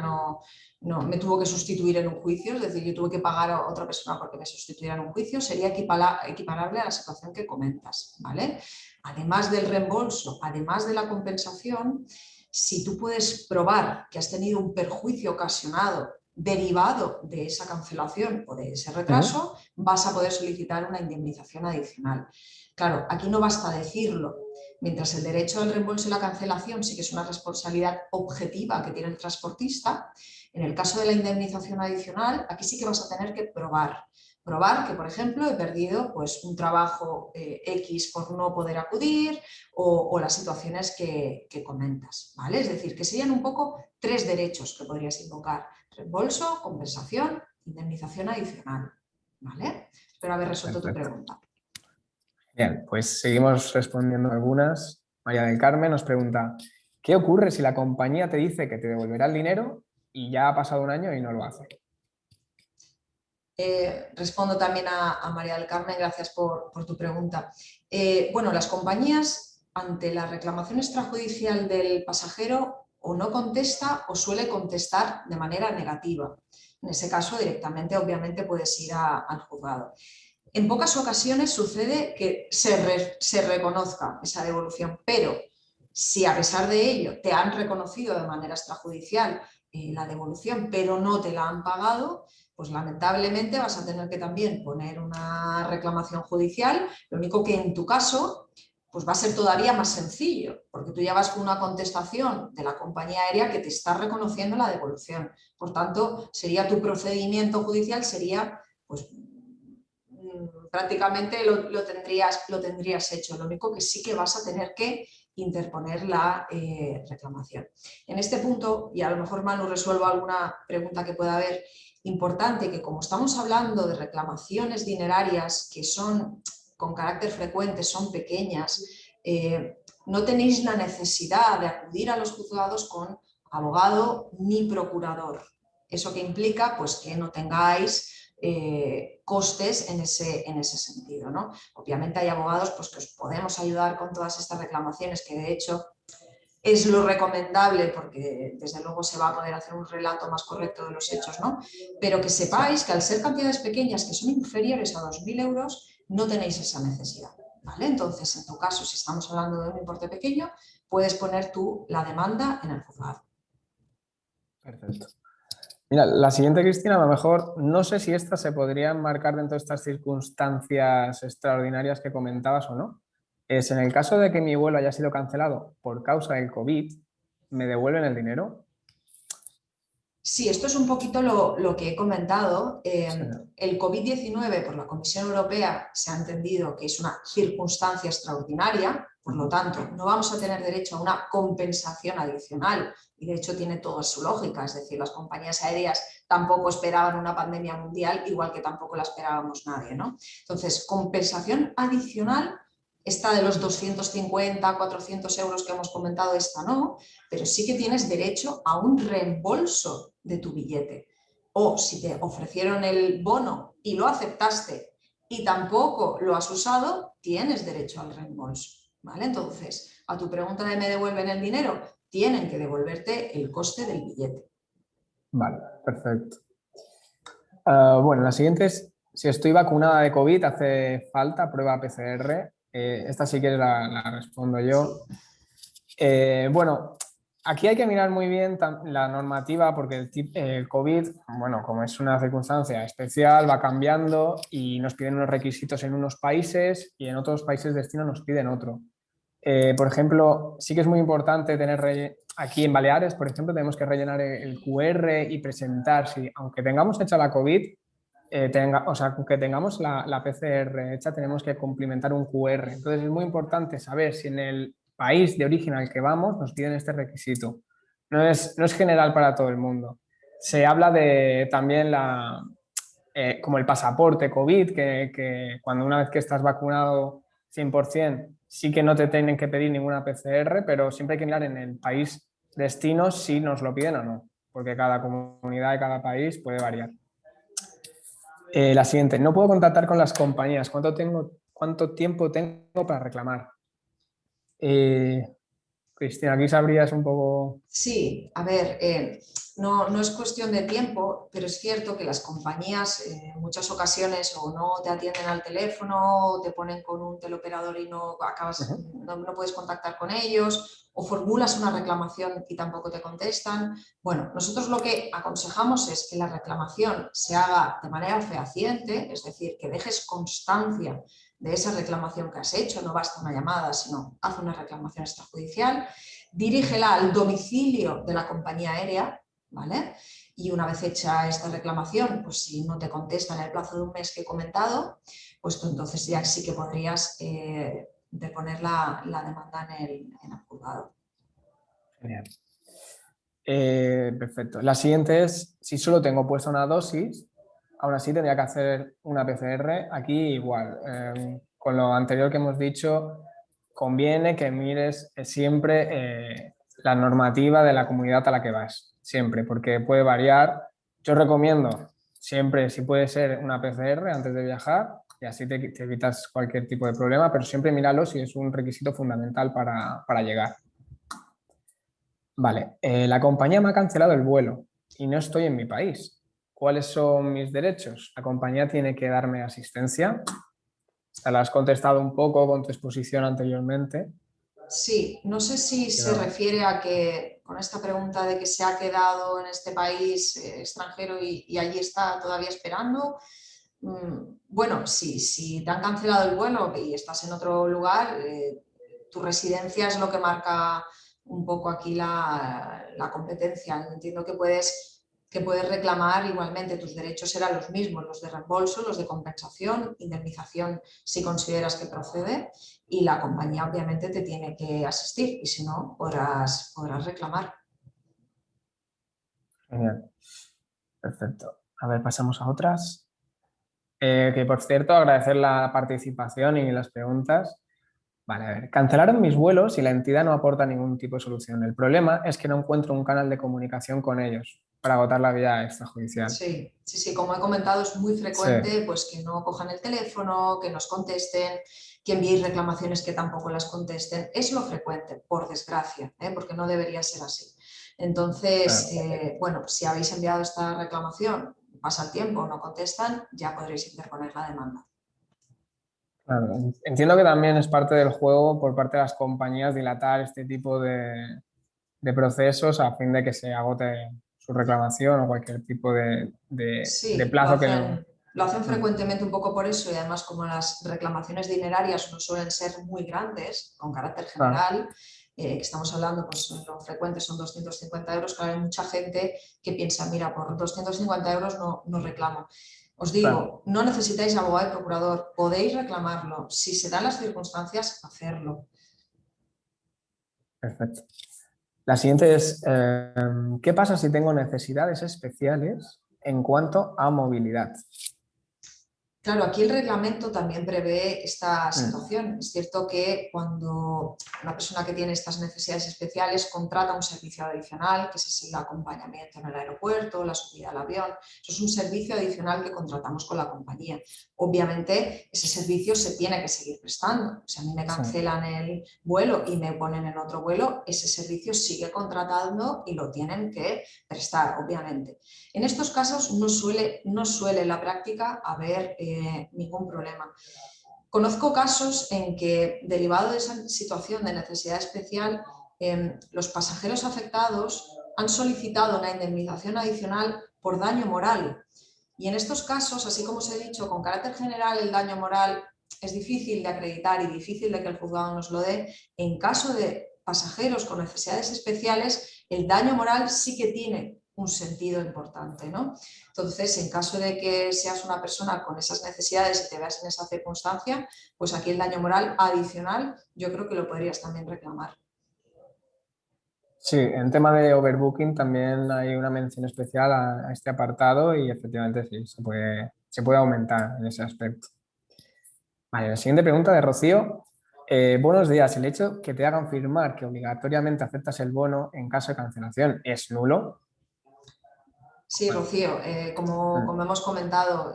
Speaker 2: no me tuvo que sustituir en un juicio, es decir, yo tuve que pagar a otra persona porque me sustituyera en un juicio, sería equiparable a la situación que comentas, ¿vale? Además del reembolso, además de la compensación, si tú puedes probar que has tenido un perjuicio ocasionado derivado de esa cancelación o de ese retraso, vas a poder solicitar una indemnización adicional. Claro, aquí no basta decirlo. Mientras el derecho al reembolso y la cancelación sí que es una responsabilidad objetiva que tiene el transportista, en el caso de la indemnización adicional, aquí sí que vas a tener que probar. Probar que, por ejemplo, he perdido pues, un trabajo X por no poder acudir o las situaciones que comentas, ¿vale? Es decir, que serían un poco 3 derechos que podrías invocar: reembolso, compensación, indemnización adicional, ¿vale? Espero haber resuelto tu pregunta.
Speaker 1: Bien, pues seguimos respondiendo algunas. María del Carmen nos pregunta, ¿qué ocurre si la compañía te dice que te devolverá el dinero y ya ha pasado un año y no lo hace?
Speaker 2: Respondo también a María del Carmen, gracias por tu pregunta. Bueno, las compañías, ante la reclamación extrajudicial del pasajero, o no contesta o suele contestar de manera negativa. En ese caso, directamente, obviamente, puedes ir al juzgado. En pocas ocasiones sucede que se reconozca esa devolución, pero si a pesar de ello te han reconocido de manera extrajudicial la devolución, pero no te la han pagado, pues lamentablemente vas a tener que también poner una reclamación judicial. Lo único que en tu caso pues va a ser todavía más sencillo, porque tú ya vas con una contestación de la compañía aérea que te está reconociendo la devolución. Por tanto, sería tu procedimiento judicial, sería pues prácticamente lo tendrías hecho. Lo único que sí que vas a tener que interponer la reclamación. En este punto, y a lo mejor Manu resuelvo alguna pregunta que pueda haber, importante que como estamos hablando de reclamaciones dinerarias que son con carácter frecuente, son pequeñas, no tenéis la necesidad de acudir a los juzgados con abogado ni procurador. Eso que implica pues, que no tengáis costes en ese sentido, ¿no? Obviamente hay abogados pues, que os podemos ayudar con todas estas reclamaciones, que de hecho es lo recomendable porque desde luego se va a poder hacer un relato más correcto de los hechos, ¿no? Pero que sepáis que al ser cantidades pequeñas que son inferiores a 2.000 euros, no tenéis esa necesidad, ¿vale? Entonces, en tu caso, si estamos hablando de un importe pequeño, puedes poner tú la demanda en el juzgado.
Speaker 1: Perfecto. Mira, la siguiente, Cristina, a lo mejor no sé si estas se podrían marcar dentro de estas circunstancias extraordinarias que comentabas o no. Es en el caso de que mi vuelo haya sido cancelado por causa del COVID, ¿me devuelven el dinero?
Speaker 2: Sí, esto es un poquito lo que he comentado.
Speaker 1: Sí.
Speaker 2: El COVID-19 por la Comisión Europea se ha entendido que es una circunstancia extraordinaria, por lo tanto, no vamos a tener derecho a una compensación adicional y de hecho tiene toda su lógica, es decir, las compañías aéreas tampoco esperaban una pandemia mundial, igual que tampoco la esperábamos nadie, ¿no? Entonces, compensación adicional, esta de los 250, 400 euros que hemos comentado, esta no, pero sí que tienes derecho a un reembolso de tu billete. O si te ofrecieron el bono y lo aceptaste y tampoco lo has usado, tienes derecho al reembolso, ¿vale? Entonces, a tu pregunta de ¿me devuelven el dinero? Tienen que devolverte el coste del billete.
Speaker 1: Vale, perfecto. Bueno, la siguiente es, si estoy vacunada de COVID, ¿hace falta prueba PCR? Esta si quieres la respondo yo. Bueno, aquí hay que mirar muy bien la normativa porque el COVID, bueno, como es una circunstancia especial, va cambiando y nos piden unos requisitos en unos países y en otros países de destino nos piden otro. Por ejemplo, sí que es muy importante tener aquí en Baleares, por ejemplo, tenemos que rellenar el QR y presentar, si, aunque tengamos hecha la COVID, o sea, aunque tengamos la PCR hecha, tenemos que cumplimentar un QR. Entonces es muy importante saber si en el país de origen al que vamos nos piden este requisito. No es general para todo el mundo. Se habla de también como el pasaporte COVID, que cuando una vez que estás vacunado 100%, sí que no te tienen que pedir ninguna PCR, pero siempre hay que mirar en el país destino si nos lo piden o no, porque cada comunidad y cada país puede variar. La siguiente, no puedo contactar con las compañías. ¿Cuánto cuánto tiempo tengo para reclamar. Cristina, aquí sabrías un poco...
Speaker 2: Sí, a ver, no es cuestión de tiempo, pero es cierto que las compañías en muchas ocasiones o no te atienden al teléfono, o te ponen con un teleoperador y no puedes contactar con ellos, o formulas una reclamación y tampoco te contestan. Bueno, nosotros lo que aconsejamos es que la reclamación se haga de manera fehaciente, es decir, que dejes constancia de esa reclamación que has hecho, no basta una llamada, sino haz una reclamación extrajudicial. Dirígela al domicilio de la compañía aérea, ¿vale? Y una vez hecha esta reclamación, pues si no te contestan en el plazo de un mes que he comentado, pues tú entonces ya sí que podrías deponer la demanda en el juzgado.
Speaker 1: Genial. Perfecto. La siguiente es, si solo tengo puesta una dosis, aún así tendría que hacer una PCR. Aquí igual, con lo anterior que hemos dicho, conviene que mires siempre la normativa de la comunidad a la que vas, siempre, porque puede variar. Yo recomiendo siempre, si puede ser, una PCR antes de viajar y así te evitas cualquier tipo de problema, pero siempre míralo si es un requisito fundamental para llegar. Vale, la compañía me ha cancelado el vuelo y no estoy en mi país. ¿Cuáles son mis derechos? La compañía tiene que darme asistencia. Te lo has contestado un poco con tu exposición anteriormente.
Speaker 2: Sí, no sé si se
Speaker 1: Pero,
Speaker 2: refiere a que con esta pregunta de que se ha quedado en este país extranjero y allí está todavía esperando. Bueno, si te han cancelado el vuelo y estás en otro lugar, tu residencia es lo que marca un poco aquí la competencia. Entiendo que puedes reclamar igualmente, tus derechos serán los mismos, los de reembolso, los de compensación, indemnización si consideras que procede, y la compañía obviamente te tiene que asistir y si no podrás reclamar.
Speaker 1: genial, perfecto. A ver, pasamos a otras. Que por cierto, agradecer la participación y las preguntas. Vale, a ver, cancelaron mis vuelos y la entidad no aporta ningún tipo de solución. El problema es que no encuentro un canal de comunicación con ellos para agotar la vía extrajudicial.
Speaker 2: Sí, sí, sí, como he comentado, es muy
Speaker 1: Sí,
Speaker 2: frecuente pues, que no cojan el teléfono, que nos contesten, que envíen reclamaciones que tampoco las contesten. Es lo frecuente, por desgracia, porque no debería ser así. Entonces,
Speaker 1: claro.
Speaker 2: bueno, si habéis enviado esta reclamación, pasa el tiempo, no contestan, ya podréis interponer la demanda.
Speaker 1: Claro, entiendo que también es parte del juego por parte de las compañías dilatar este tipo de procesos a fin de que se agote su reclamación o cualquier tipo de
Speaker 2: Sí, lo
Speaker 1: plazo que no.
Speaker 2: hacen, lo hacen frecuentemente un poco por eso y además como las reclamaciones dinerarias no suelen ser muy grandes, con carácter
Speaker 1: Claro,
Speaker 2: general, que estamos hablando, pues lo frecuente son 250 euros, claro, hay mucha gente que piensa, mira, por 250 euros no reclamo. Os
Speaker 1: claro,
Speaker 2: digo, no necesitáis abogado y procurador, podéis reclamarlo, si se dan las circunstancias, hacerlo.
Speaker 1: perfecto. La siguiente es, ¿qué pasa si tengo necesidades especiales en cuanto a movilidad?
Speaker 2: Claro, aquí el reglamento también prevé esta
Speaker 1: Mm,
Speaker 2: situación. Es cierto que cuando una persona que tiene estas necesidades especiales contrata un servicio adicional, que es el acompañamiento en el aeropuerto, la subida al avión, eso es un servicio adicional que contratamos con la compañía. Obviamente, ese servicio se tiene que seguir prestando. Si a mí me
Speaker 1: sí,
Speaker 2: cancelan el vuelo y me ponen en otro vuelo, ese servicio sigue contratando y lo tienen que prestar, obviamente. En estos casos no suele en la práctica haber ningún problema. Conozco casos en que, derivado de esa situación de necesidad especial, los pasajeros afectados han solicitado una indemnización adicional por daño moral. Y en estos casos, así como os he dicho, con carácter general el daño moral es difícil de acreditar y difícil de que el juzgado nos lo dé. En caso de pasajeros con necesidades especiales, el daño moral sí que tiene un sentido importante, ¿no? Entonces, en caso de que seas una persona con esas necesidades y te veas en esa circunstancia, pues aquí el daño moral adicional yo creo que lo podrías también reclamar.
Speaker 1: sí, en tema de overbooking también hay una mención especial a este apartado y efectivamente sí, se puede aumentar en ese aspecto. Vale, la siguiente pregunta de Rocío. Buenos días. ¿El hecho que te hagan firmar que obligatoriamente aceptas el bono en caso de cancelación es nulo?
Speaker 2: Sí,
Speaker 1: Bueno,
Speaker 2: Rocío, como hemos comentado,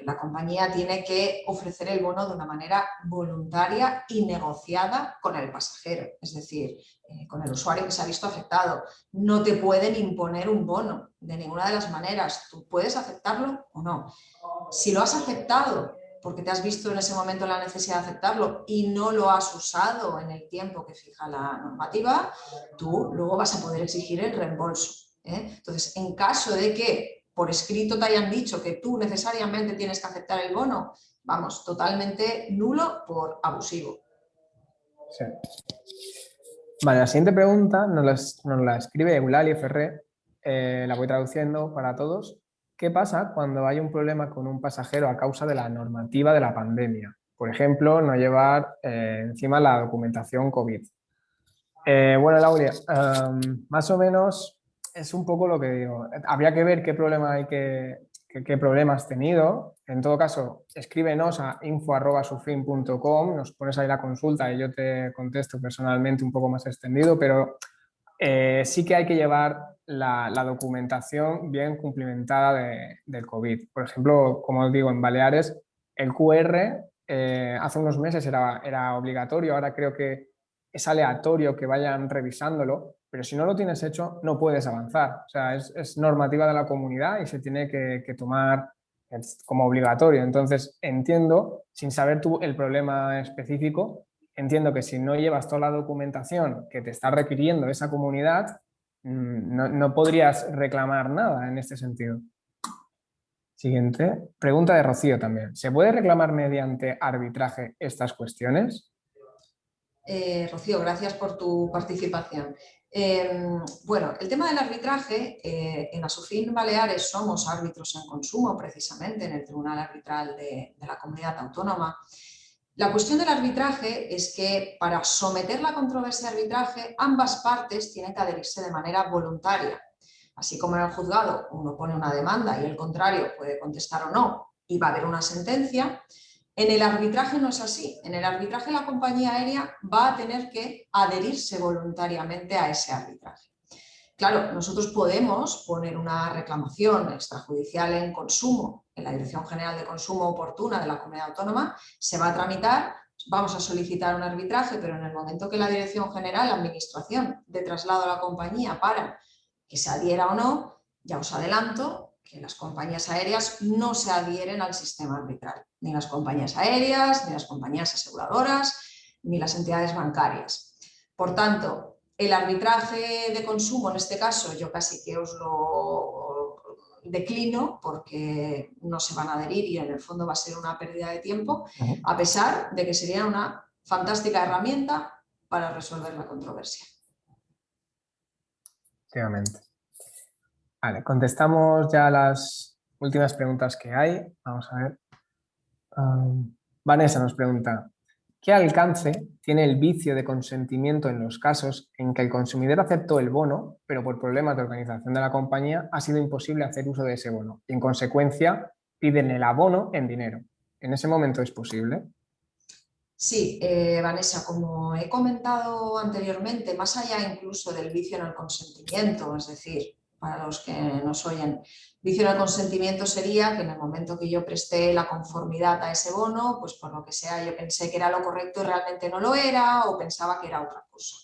Speaker 2: la compañía tiene que ofrecer el bono de una manera voluntaria y negociada con el pasajero, es decir, con el usuario que se ha visto afectado. No te pueden imponer un bono de ninguna de las maneras. Tú puedes aceptarlo o no. Si lo has aceptado porque te has visto en ese momento la necesidad de aceptarlo y no lo has usado en el tiempo que fija la normativa, tú luego vas a poder exigir el reembolso. Entonces, en caso de que por escrito te hayan dicho que tú necesariamente tienes que aceptar el bono, vamos, totalmente nulo por abusivo.
Speaker 1: Sí. Vale, la siguiente pregunta nos la escribe Eulalia Ferré, la voy traduciendo para todos. ¿Qué pasa cuando hay un problema con un pasajero a causa de la normativa de la pandemia? Por ejemplo, no llevar encima la documentación COVID. Bueno, Lauria, más o menos es un poco lo que digo. Habría que ver qué problema qué problema has tenido. En todo caso, escríbenos a info@sufin.com, nos pones ahí la consulta y yo te contesto personalmente un poco más extendido, pero sí que hay que llevar la documentación bien cumplimentada del COVID. Por ejemplo, como os digo, en Baleares el QR hace unos meses era obligatorio, ahora creo que es aleatorio que vayan revisándolo, pero si no lo tienes hecho no puedes avanzar. O sea, es normativa de la comunidad y se tiene que tomar como obligatorio. Entonces, entiendo, sin saber tú el problema específico, entiendo que si no llevas toda la documentación que te está requiriendo esa comunidad, no podrías reclamar nada en este sentido. Siguiente. Pregunta de Rocío también. ¿Se puede reclamar mediante arbitraje estas cuestiones?
Speaker 2: Rocío, gracias por tu participación. Bueno, el tema del arbitraje, en Asufin Baleares somos árbitros en consumo, precisamente, en el Tribunal Arbitral de la Comunidad Autónoma. La cuestión del arbitraje es que para someter la controversia de arbitraje, ambas partes tienen que adherirse de manera voluntaria. Así como en el juzgado uno pone una demanda y el contrario puede contestar o no y va a haber una sentencia, en el arbitraje no es así. En el arbitraje la compañía aérea va a tener que adherirse voluntariamente a ese arbitraje. Claro, nosotros podemos poner una reclamación extrajudicial en consumo en la Dirección General de Consumo Oportuna de la Comunidad Autónoma, se va a tramitar, vamos a solicitar un arbitraje, pero en el momento que la Dirección General, la Administración, dé traslado a la compañía para que se adhiera o no, ya os adelanto que las compañías aéreas no se adhieren al sistema arbitral, ni las compañías aéreas, ni las compañías aseguradoras, ni las entidades bancarias. Por tanto, el arbitraje de consumo, en este caso, yo casi que os lo declino porque no se van a adherir y en el fondo va a ser una pérdida de tiempo, a pesar de que sería una fantástica herramienta para resolver la controversia.
Speaker 1: Efectivamente. Vale, contestamos ya las últimas preguntas que hay. Vamos a ver. Vanessa nos pregunta, ¿qué alcance tiene el vicio de consentimiento en los casos en que el consumidor aceptó el bono, pero por problemas de organización de la compañía ha sido imposible hacer uso de ese bono y en consecuencia piden el abono en dinero? ¿En ese momento es posible?
Speaker 2: Sí, Vanessa, como he comentado anteriormente, más allá incluso del vicio en el consentimiento, es decir, para los que nos oyen, vicio en el consentimiento sería que en el momento que yo presté la conformidad a ese bono, pues por lo que sea yo pensé que era lo correcto y realmente no lo era o pensaba que era otra cosa.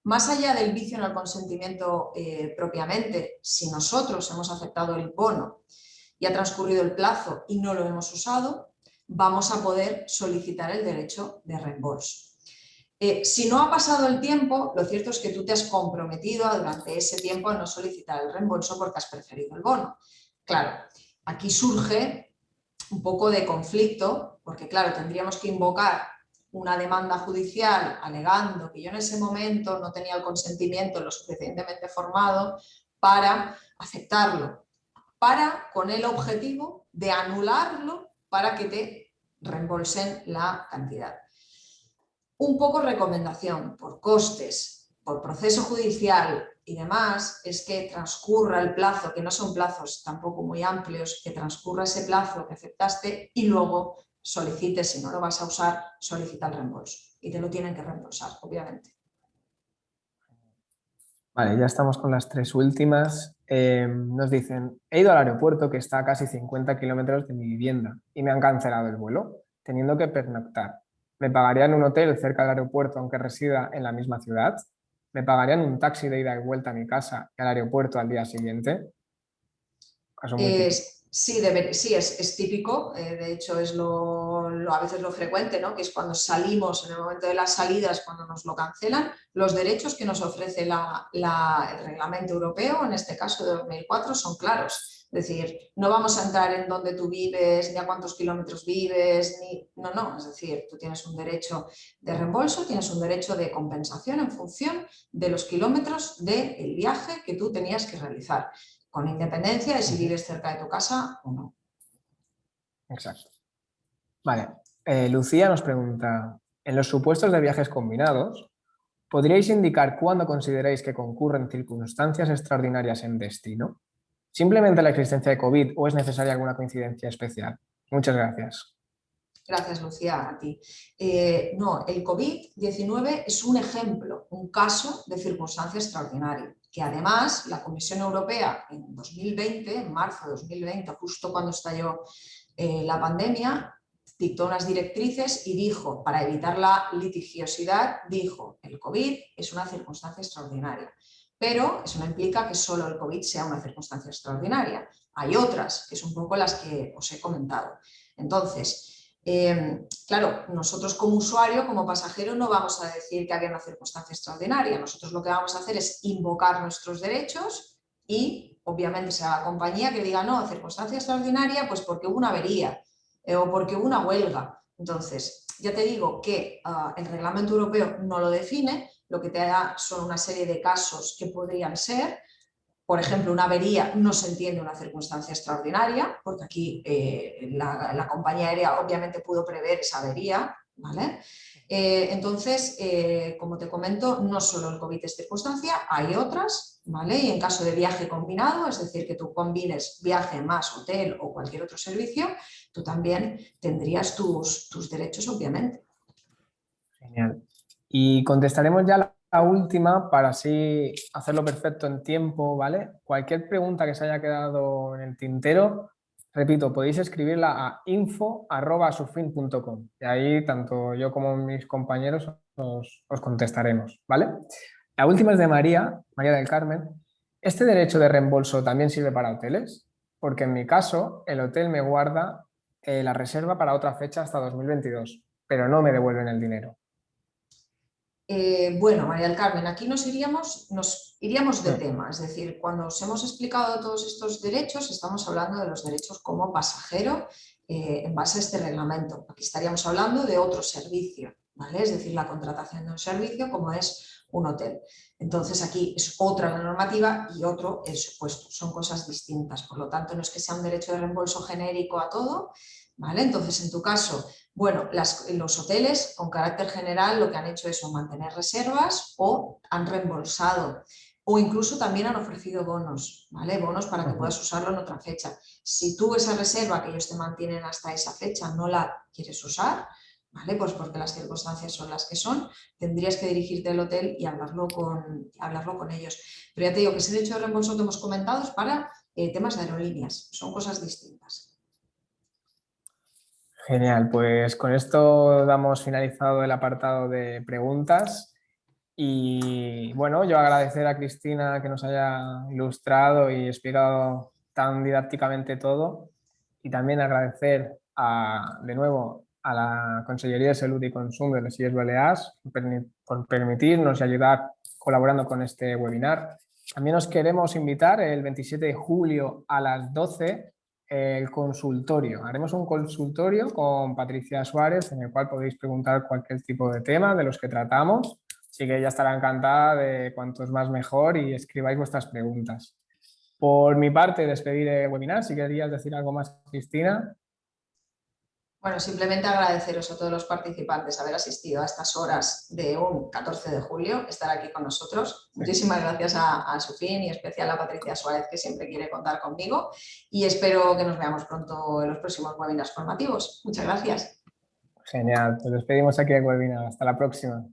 Speaker 2: Más allá del vicio en el consentimiento propiamente, si nosotros hemos aceptado el bono y ha transcurrido el plazo y no lo hemos usado, vamos a poder solicitar el derecho de reembolso. Si no ha pasado el tiempo, lo cierto es que tú te has comprometido durante ese tiempo a no solicitar el reembolso porque has preferido el bono. Claro, aquí surge un poco de conflicto, porque claro, tendríamos que invocar una demanda judicial alegando que yo en ese momento no tenía el consentimiento lo suficientemente formado para aceptarlo, con el objetivo de anularlo para que te reembolsen la cantidad. Un poco recomendación por costes, por proceso judicial y demás, es que transcurra el plazo, que no son plazos tampoco muy amplios, que transcurra ese plazo que aceptaste y luego solicites, si no lo vas a usar, solicita el reembolso. Y te lo tienen que reembolsar, obviamente.
Speaker 1: Vale, ya estamos con las tres últimas. Nos dicen, he ido al aeropuerto que está a casi 50 kilómetros de mi vivienda y me han cancelado el vuelo, teniendo que pernoctar. ¿Me pagarían un hotel cerca del aeropuerto aunque resida en la misma ciudad? ¿Me pagarían un taxi de ida y vuelta a mi casa y al aeropuerto al día siguiente? Caso muy típico.
Speaker 2: Sí, sí es típico, de hecho es a veces lo frecuente, ¿no? Que es cuando salimos, en el momento de las salidas, cuando nos lo cancelan, los derechos que nos ofrece el reglamento europeo, en este caso de 2004, son claros. Es decir, no vamos a entrar en dónde tú vives, ni a cuántos kilómetros vives, no, es decir, tú tienes un derecho de reembolso, tienes un derecho de compensación en función de los kilómetros del viaje que tú tenías que realizar, con independencia de si vives cerca de tu casa o no.
Speaker 1: Exacto. Vale. Lucía nos pregunta, en los supuestos de viajes combinados, ¿podríais indicar cuándo consideráis que concurren circunstancias extraordinarias en destino? ¿Simplemente la existencia de COVID o es necesaria alguna coincidencia especial? Muchas gracias.
Speaker 2: Gracias, Lucía, a ti. No, el COVID-19 es un ejemplo, un caso de circunstancia extraordinaria, que además la Comisión Europea en 2020, en marzo de 2020, justo cuando estalló la pandemia, dictó unas directrices y dijo, para evitar la litigiosidad, dijo, el COVID es una circunstancia extraordinaria. Pero eso no implica que solo el COVID sea una circunstancia extraordinaria. Hay otras, que son un poco las que os he comentado. Entonces, claro, nosotros como usuario, como pasajero, no vamos a decir que haya una circunstancia extraordinaria. Nosotros lo que vamos a hacer es invocar nuestros derechos y, obviamente, será la compañía que diga, no, circunstancia extraordinaria, pues porque hubo una avería o porque hubo una huelga. Entonces, ya te digo que el reglamento europeo no lo define, lo que te da son una serie de casos que podrían ser. Por ejemplo, una avería no se entiende una circunstancia extraordinaria, porque aquí la compañía aérea obviamente pudo prever esa avería, ¿vale? Entonces, como te comento, no solo el COVID es circunstancia, hay otras, ¿vale? Y en caso de viaje combinado, es decir, que tú combines viaje más hotel o cualquier otro servicio, tú también tendrías tus derechos, obviamente.
Speaker 1: Genial. Y contestaremos ya la última para así hacerlo perfecto en tiempo, ¿vale? Cualquier pregunta que se haya quedado en el tintero, repito, podéis escribirla a info@sufin.com y ahí tanto yo como mis compañeros os contestaremos, ¿vale? La última es de María, María del Carmen. ¿Este derecho de reembolso también sirve para hoteles? Porque en mi caso, el hotel me guarda la reserva para otra fecha hasta 2022, pero no me devuelven el dinero.
Speaker 2: Bueno, María del Carmen, aquí nos iríamos de tema, es decir, cuando os hemos explicado todos estos derechos, estamos hablando de los derechos como pasajero en base a este reglamento. Aquí estaríamos hablando de otro servicio, ¿vale? Es decir, la contratación de un servicio como es un hotel. Entonces aquí es otra la normativa y otro el supuesto, son cosas distintas, por lo tanto no es que sea un derecho de reembolso genérico a todo, ¿vale? Entonces en tu caso, bueno, los hoteles con carácter general lo que han hecho es o mantener reservas o han reembolsado o incluso también han ofrecido bonos, ¿vale? Bonos para que puedas usarlo en otra fecha. Si tú esa reserva que ellos te mantienen hasta esa fecha no la quieres usar, ¿vale? Pues porque las circunstancias son las que son, tendrías que dirigirte al hotel y hablarlo con ellos. Pero ya te digo que ese derecho de reembolso que hemos comentado es para temas de aerolíneas, son cosas distintas.
Speaker 1: Genial, pues con esto damos finalizado el apartado de preguntas y bueno, yo agradecer a Cristina que nos haya ilustrado y explicado tan didácticamente todo y también agradecer de nuevo a la Consellería de Salud y Consumo de les Illes Balears por permitirnos y ayudar colaborando con este webinar. También os queremos invitar el 27 de julio a las 12 el consultorio. Haremos un consultorio con Patricia Suárez en el cual podéis preguntar cualquier tipo de tema de los que tratamos. Así que ella estará encantada de cuantos más mejor y escribáis vuestras preguntas. Por mi parte, despedir el webinar. Si querías decir algo más, Cristina.
Speaker 2: Bueno, simplemente agradeceros a todos los participantes haber asistido a estas horas de un 14 de julio, estar aquí con nosotros. Muchísimas gracias a Sufin y en especial a Patricia Suárez, que siempre quiere contar conmigo, y espero que nos veamos pronto en los próximos webinars formativos. Muchas gracias.
Speaker 1: Genial, pues despedimos aquí el webinar. Hasta la próxima.